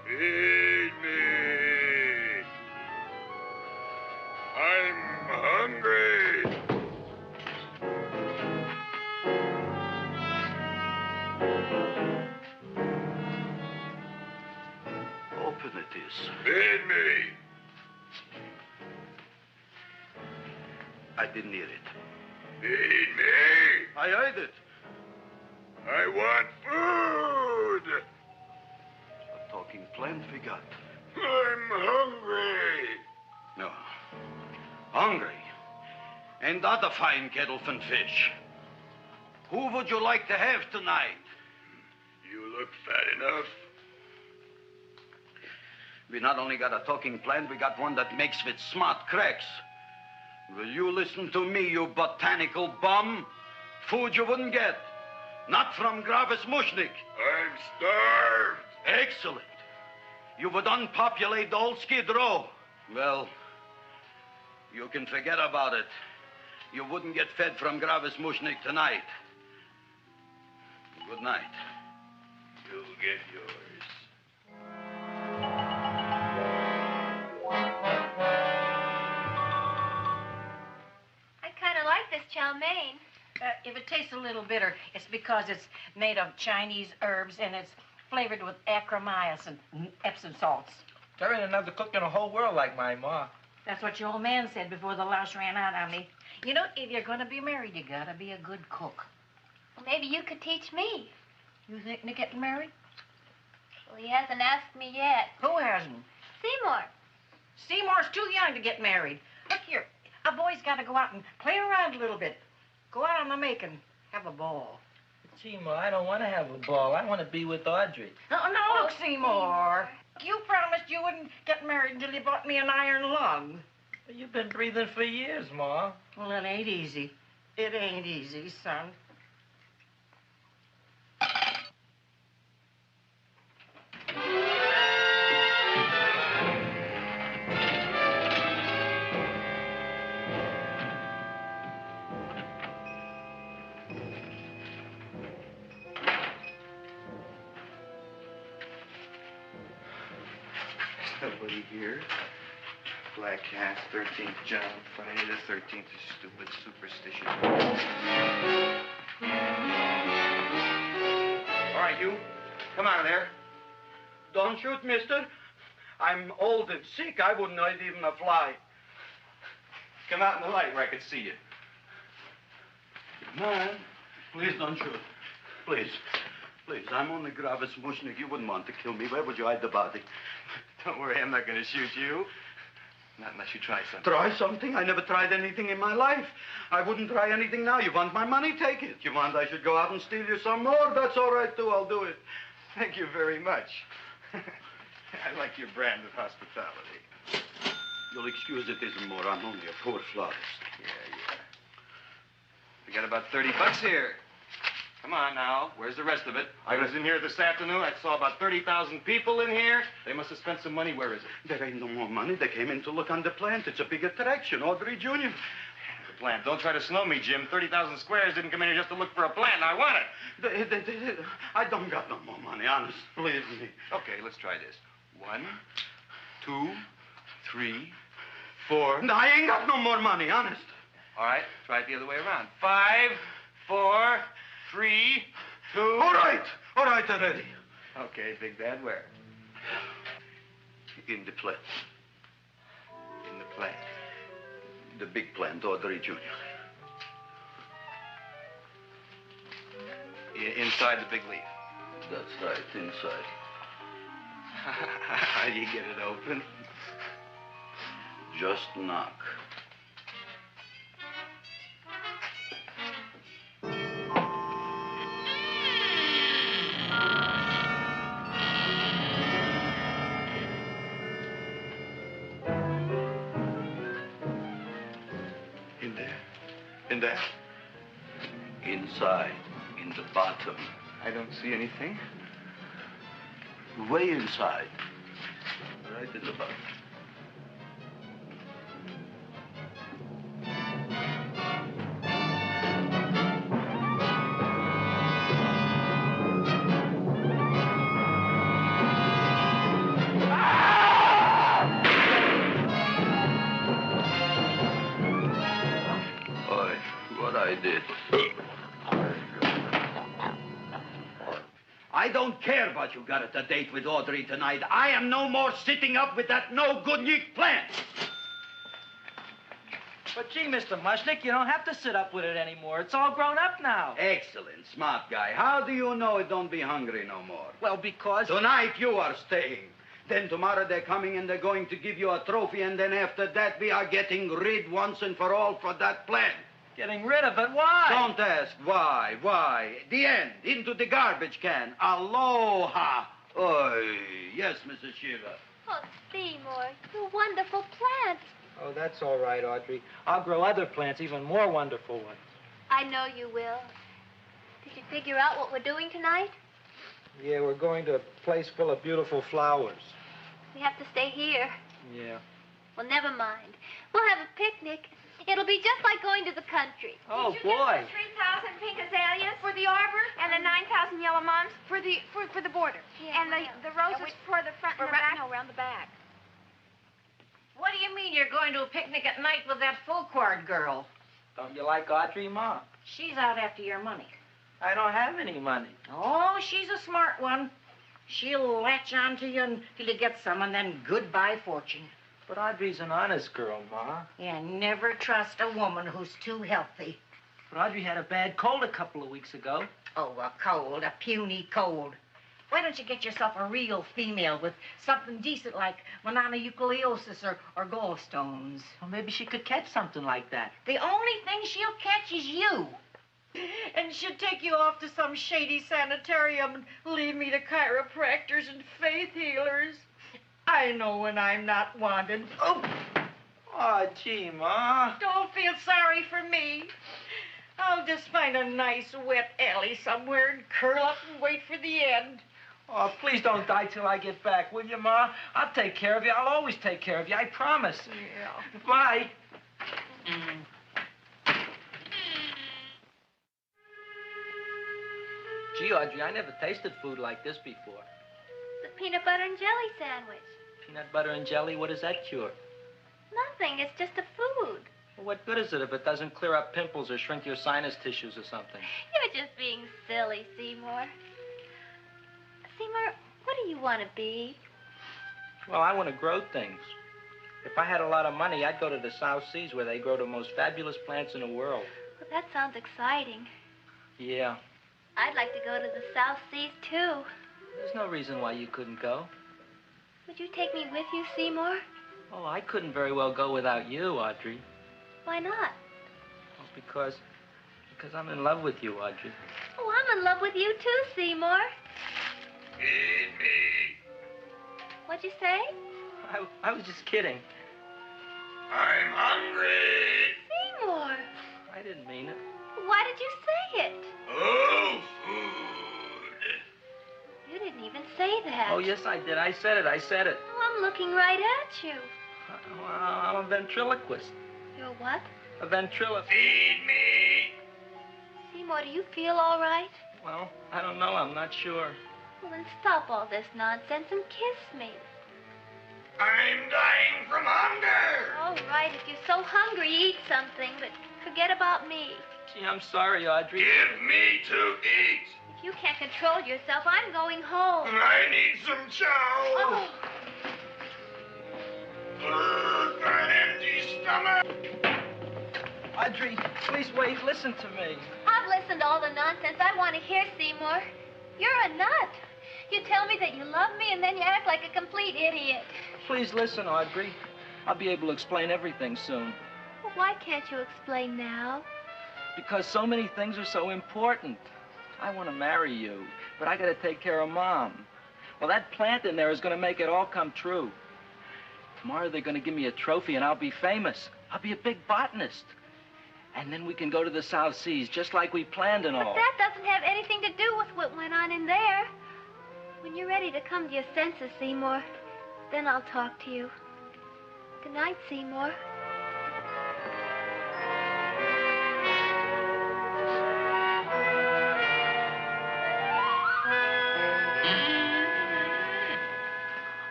Feed me. I'm hungry. Open it is. Feed me. I didn't hear it. Feed me. I heard it. I want food. A talking plant we got. I'm hungry. No. Hungry. And other fine kettlefen fish. Who would you like to have tonight? You look fat enough. We not only got a talking plant, we got one that makes with smart cracks. Will you listen to me, you botanical bum? Food you wouldn't get. Not from Gravis Mushnik. I'm starved. Excellent. You would unpopulate the whole Skid Row. Well, you can forget about it. You wouldn't get fed from Gravis Mushnik tonight. Good night. You'll get yours. I kind of like this chow mein. If it tastes a little bitter, it's because it's made of Chinese herbs and it's flavored with acromyas and Epsom salts. There ain't another cook in the whole world like my ma. That's what your old man said before the louse ran out on me. You know, if you're going to be married, you got to be a good cook. Well, maybe you could teach me. You think of getting married? Well, he hasn't asked me yet. Who hasn't? Seymour. Seymour's too young to get married. Look here, a boy's got to go out and play around a little bit. Go out on the make and have a ball. Seymour, I don't want to have a ball. I want to be with Audrey. No, look, Seymour. You promised you wouldn't get married until you bought me an iron lung. Well, you've been breathing for years, Ma. Well, it ain't easy. It ain't easy, son. Nobody here. Black Cat, 13th John, Friday the 13th is stupid superstition. All right, you. Come out of there. Don't shoot, mister. I'm old and sick. I wouldn't hurt even a fly. Come out in the light where I can see you. Man, please don't shoot. Please. Please, I'm only Gravis Mushnik. You wouldn't want to kill me. Where would you hide the body? Don't worry, I'm not going to shoot you. Not unless you try something. Try something? I never tried anything in my life. I wouldn't try anything now. You want my money? Take it. You want I should go out and steal you some more? That's all right, too. I'll do it. Thank you very much. I like your brand of hospitality. You'll excuse it isn't more. I'm only a poor florist. Yeah. We got about $30 here. Come on now. Where's the rest of it? I was in here this afternoon. I saw about 30,000 people in here. They must have spent some money. Where is it? There ain't no more money. They came in to look on the plant. It's a big attraction. Audrey Jr. The plant. Don't try to snow me, Jim. 30,000 squares didn't come in here just to look for a plant. I want it. I don't got no more money, honest. Believe me. Okay, let's try this. 1, 2, 3, 4. No, I ain't got no more money, honest. All right, try it the other way around. 5, 4, 3, 2. All right already. Okay, big bad where? In the plant. In the plant. The big plant, Audrey Jr. Inside the big leaf. That's right, inside. How do you get it open? Just knock. In there? Inside, in the bottom. I don't see anything. Way inside. Right in the bottom. I don't care what you got at the date with Audrey tonight. I am no more sitting up with that no-good Nick plant. But gee, Mr. Mushnik, you don't have to sit up with it anymore. It's all grown up now. Excellent, smart guy. How do you know it don't be hungry no more? Well, because... Tonight you are staying. Then tomorrow they're coming and they're going to give you a trophy, and then after that we are getting rid once and for all for that plant. Getting rid of it? Why? Don't ask why. Why? The end. Into the garbage can. Aloha. Oy. Yes, Mrs. Shiva. Oh, Seymour, you wonderful plant. Oh, that's all right, Audrey. I'll grow other plants, even more wonderful ones. I know you will. Did you figure out what we're doing tonight? Yeah, we're going to a place full of beautiful flowers. We have to stay here. Yeah. Well, never mind. We'll have a picnic. It'll be just like going to the country. Oh, Did you boy. get the 3,000 pink azaleas for the arbor and the 9,000 yellow mums for the border? Yeah, and the roses for the front and the back? No, around the back. What do you mean you're going to a picnic at night with that full-quart girl? Don't you like Audrey, Ma? She's out after your money. I don't have any money. Oh, she's a smart one. She'll latch on to you until you get some, and then goodbye fortune. But Audrey's an honest girl, Ma. Yeah, never trust a woman who's too healthy. But Audrey had a bad cold a couple of weeks ago. Oh, a cold, a puny cold. Why don't you get yourself a real female with something decent like mononucleosis or gallstones? Well, maybe she could catch something like that. The only thing she'll catch is you. And she'd take you off to some shady sanitarium and leave me to chiropractors and faith healers. I know when I'm not wanted. Oh, gee, Ma. Don't feel sorry for me. I'll just find a nice wet alley somewhere and curl up and wait for the end. Oh, please don't die till I get back, will you, Ma? I'll take care of you. I'll always take care of you. I promise. Yeah. Bye. Gee, Audrey, I never tasted food like this before. The peanut butter and jelly sandwich. Peanut butter and jelly, what does that cure? Nothing. It's just a food. Well, what good is it if it doesn't clear up pimples or shrink your sinus tissues or something? You're just being silly, Seymour. Seymour, what do you want to be? Well, I want to grow things. If I had a lot of money, I'd go to the South Seas where they grow the most fabulous plants in the world. Well, that sounds exciting. Yeah. I'd like to go to the South Seas, too. There's no reason why you couldn't go. Would you take me with you, Seymour? Oh, I couldn't very well go without you, Audrey. Why not? Well, because I'm in love with you, Audrey. Oh, I'm in love with you, too, Seymour. Feed me. What'd you say? I was just kidding. I'm hungry. Seymour. I didn't mean it. Why did you say it? Oh, food. You didn't even say that. Oh, yes, I did. I said it. Oh, I'm looking right at you. I'm a ventriloquist. You're what? A ventriloquist. Feed me. Seymour, do you feel all right? Well, I don't know. I'm not sure. Well, then stop all this nonsense and kiss me. I'm dying from hunger. All right, if you're so hungry, eat something, but forget about me. Gee, I'm sorry, Audrey. Give me to eat. If you can't control yourself, I'm going home. I need some chow. Oh. For an empty stomach. Audrey, please wait. Listen to me. I've listened to all the nonsense I want to hear, Seymour. You're a nut. You tell me that you love me, and then you act like a complete idiot. Please listen, Audrey. I'll be able to explain everything soon. Well, why can't you explain now? Because so many things are so important. I want to marry you, but I got to take care of Mom. Well, that plant in there is going to make it all come true. Tomorrow they're going to give me a trophy, and I'll be famous. I'll be a big botanist. And then we can go to the South Seas, just like we planned and all. But that doesn't have anything to do with what went on in there. When you're ready to come to your senses, Seymour, then I'll talk to you. Good night, Seymour.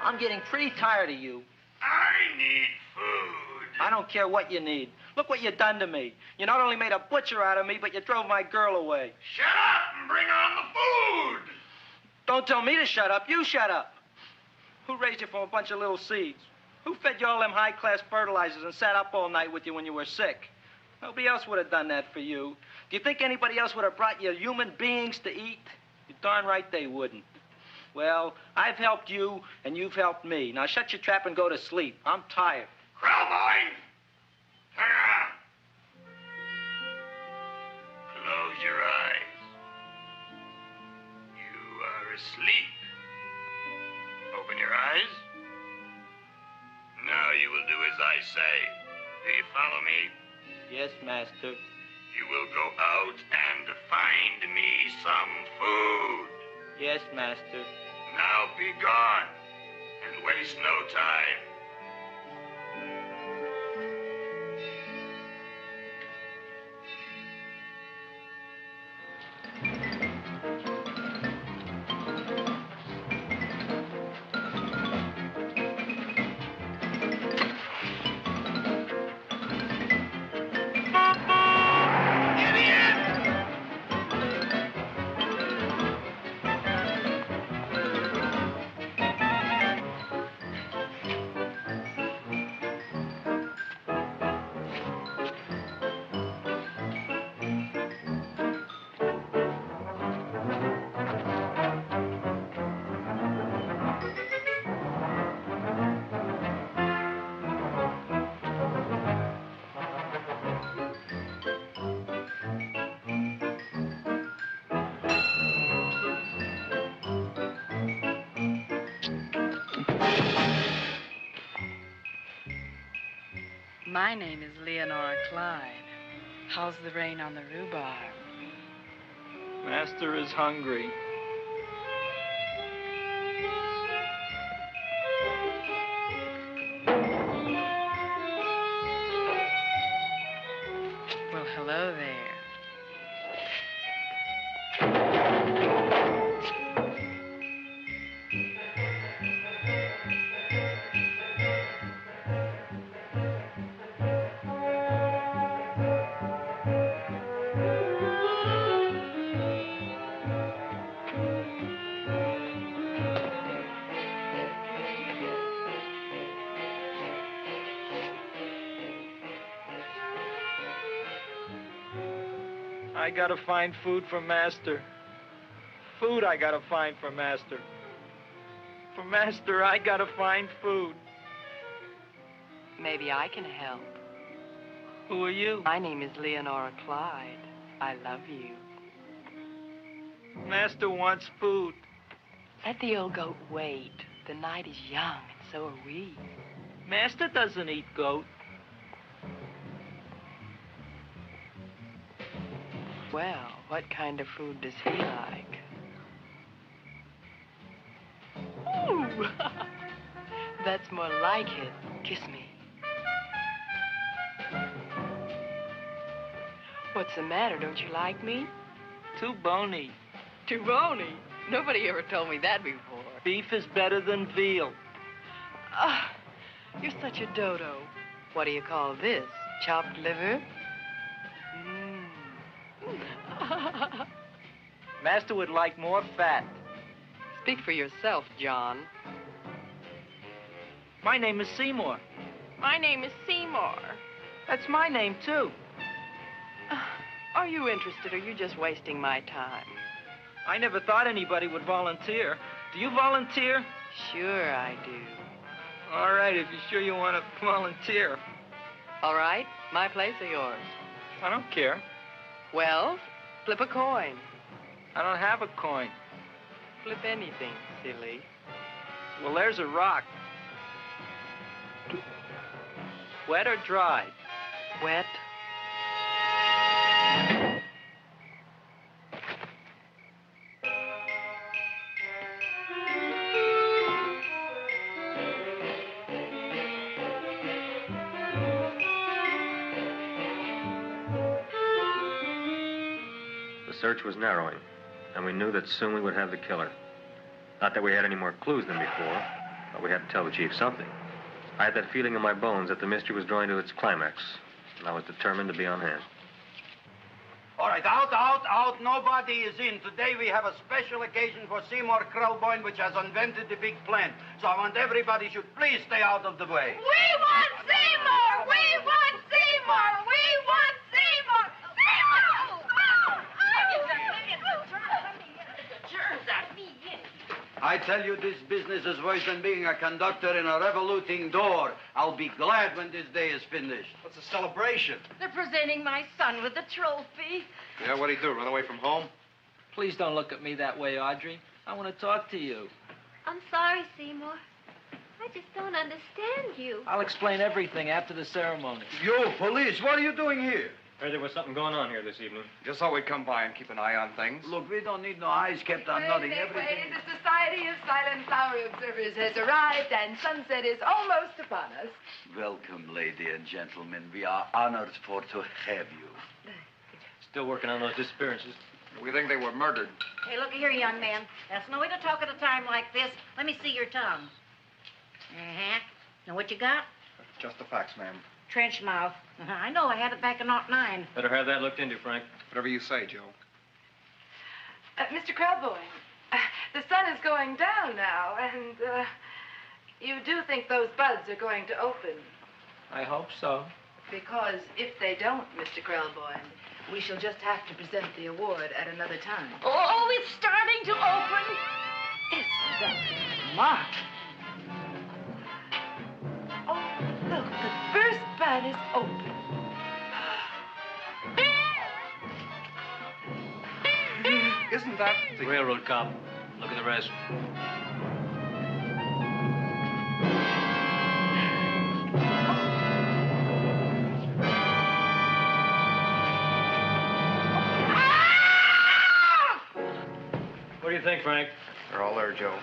I'm getting pretty tired of you. I need food. I don't care what you need. Look what you done to me. You not only made a butcher out of me, but you drove my girl away. Shut up and bring on the food. Don't tell me to shut up. You shut up. Who raised you from a bunch of little seeds? Who fed you all them high-class fertilizers and sat up all night with you when you were sick? Nobody else would have done that for you. Do you think anybody else would have brought you human beings to eat? You're darn right they wouldn't. Well, I've helped you, and you've helped me. Now shut your trap and go to sleep. I'm tired. Krellboy, turn around. Close your eyes. You are asleep. Open your eyes. Now you will do as I say. Do you follow me? Yes, master. You will go out and find me some food. Yes, master. Now be gone, and waste no time. My name is Leonora Clyde. How's the rain on the rhubarb? Master is hungry. Well, hello there. I gotta find food for Master. Food I gotta find for Master. For Master, I gotta find food. Maybe I can help. Who are you? My name is Leonora Clyde. I love you. Master wants food. Let the old goat wait. The night is young, and so are we. Master doesn't eat goat. Well, what kind of food does he like? Ooh! That's more like it. Kiss me. What's the matter? Don't you like me? Too bony. Too bony? Nobody ever told me that before. Beef is better than veal. Ah, you're such a dodo. What do you call this? Chopped liver? Master would like more fat. Speak for yourself, John. My name is Seymour. My name is Seymour. That's my name, too. Are you interested, or are you just wasting my time? I never thought anybody would volunteer. Do you volunteer? Sure I do. All right, if you're sure you want to volunteer. All right, my place or yours? I don't care. Well, flip a coin. I don't have a coin. Flip anything, silly. Well, there's a rock. Wet or dry? Wet. The search was narrowing, and we knew that soon we would have the killer. Not that we had any more clues than before, but we had to tell the chief something. I had that feeling in my bones that the mystery was drawing to its climax, and I was determined to be on hand. All right, out. Nobody is in. Today we have a special occasion for Seymour Krelboyne, which has invented the big plant. So I want everybody should please stay out of the way. We want Seymour! We want Seymour! We want Seymour! Seymour! I tell you, this business is worse than being a conductor in a revoluting door. I'll be glad when this day is finished. What's the celebration? They're presenting my son with a trophy. Yeah, what'd he do, run away from home? Please don't look at me that way, Audrey. I want to talk to you. I'm sorry, Seymour. I just don't understand you. I'll explain everything after the ceremony. You, police, what are you doing here? Heard there was something going on here this evening. Just thought we'd come by and keep an eye on things. Look, we don't need no eyes kept on nothing. Everything. The Society of Silent Flower Observers has arrived, and sunset is almost upon us. Welcome, lady and gentlemen. We are honored for to have you. Still working on those disappearances. We think they were murdered. Hey, look here, young man. That's no way to talk at a time like this. Let me see your tongue. Uh-huh. Now, what you got? Just the facts, ma'am. Trench mouth. I know. I had it back in '09. Better have that looked into, Frank. Whatever you say, Joe. Mr. Krelboyne, the sun is going down now, and you do think those buds are going to open? I hope so. Because if they don't, Mr. Krelboyne, we shall just have to present the award at another time. Oh, it's starting to open. Isn't that Mark? Oh, look, the first bud is open. Isn't that the railroad cop? Look at the rest. What do you think, Frank? They're all there, Joe.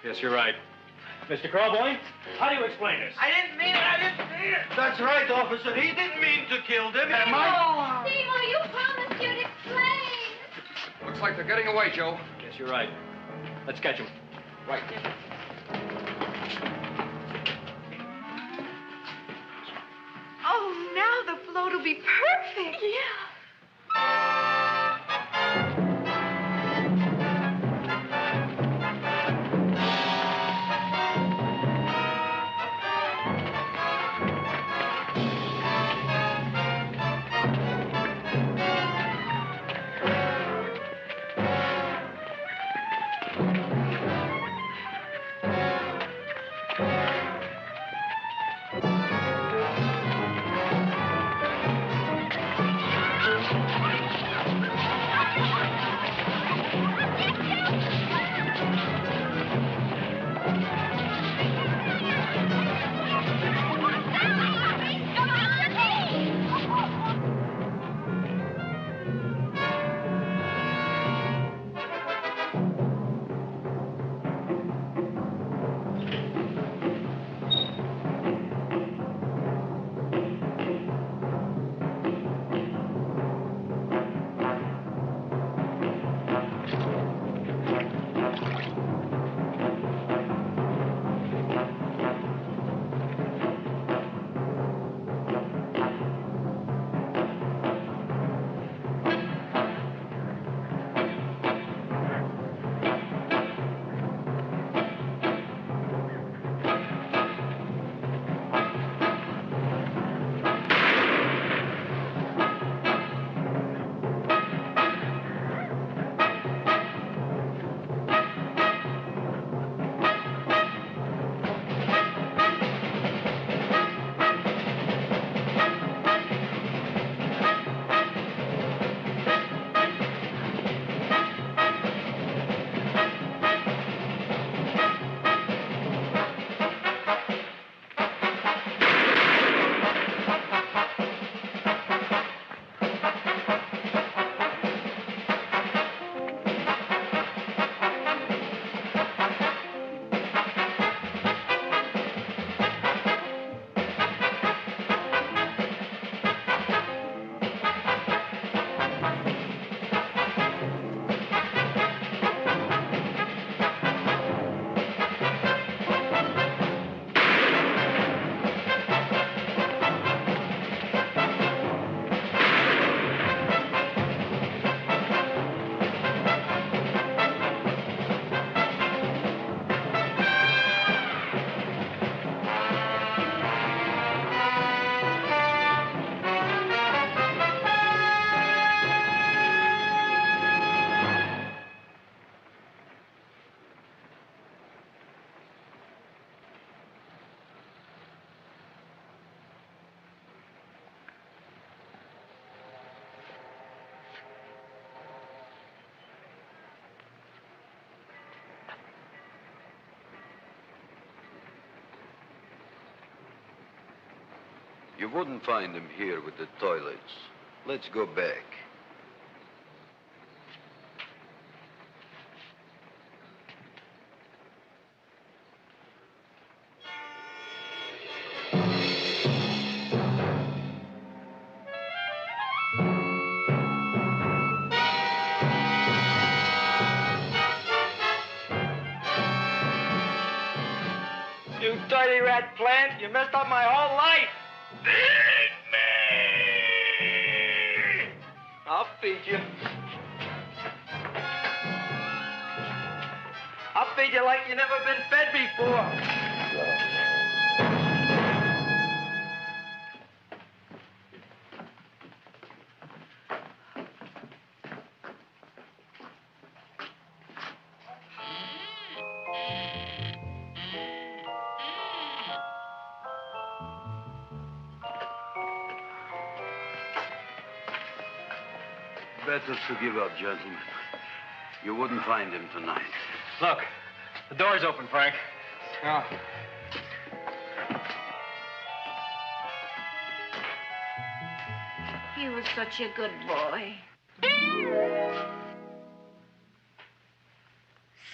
Yes, you're right. Mr. Krelboyne, how do you explain this? I didn't mean it. I didn't mean it. That's right, officer. He didn't mean to kill them. Am Seymour, you promised you'd explain. Looks like they're getting away, Joe. Yes, you're right. Let's catch them. Right. Oh, now the float will be perfect. Yeah. You wouldn't find them here with the toilets. Let's go back. You dirty rat plant, you messed up my whole life. I'll feed you. I'll feed you like you never been fed before. Better to give up, gentlemen. You wouldn't find him tonight. Look, the door's open, Frank. Oh. He was such a good boy.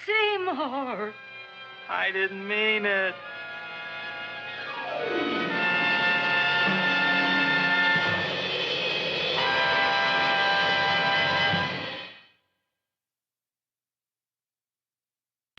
Seymour! I didn't mean it.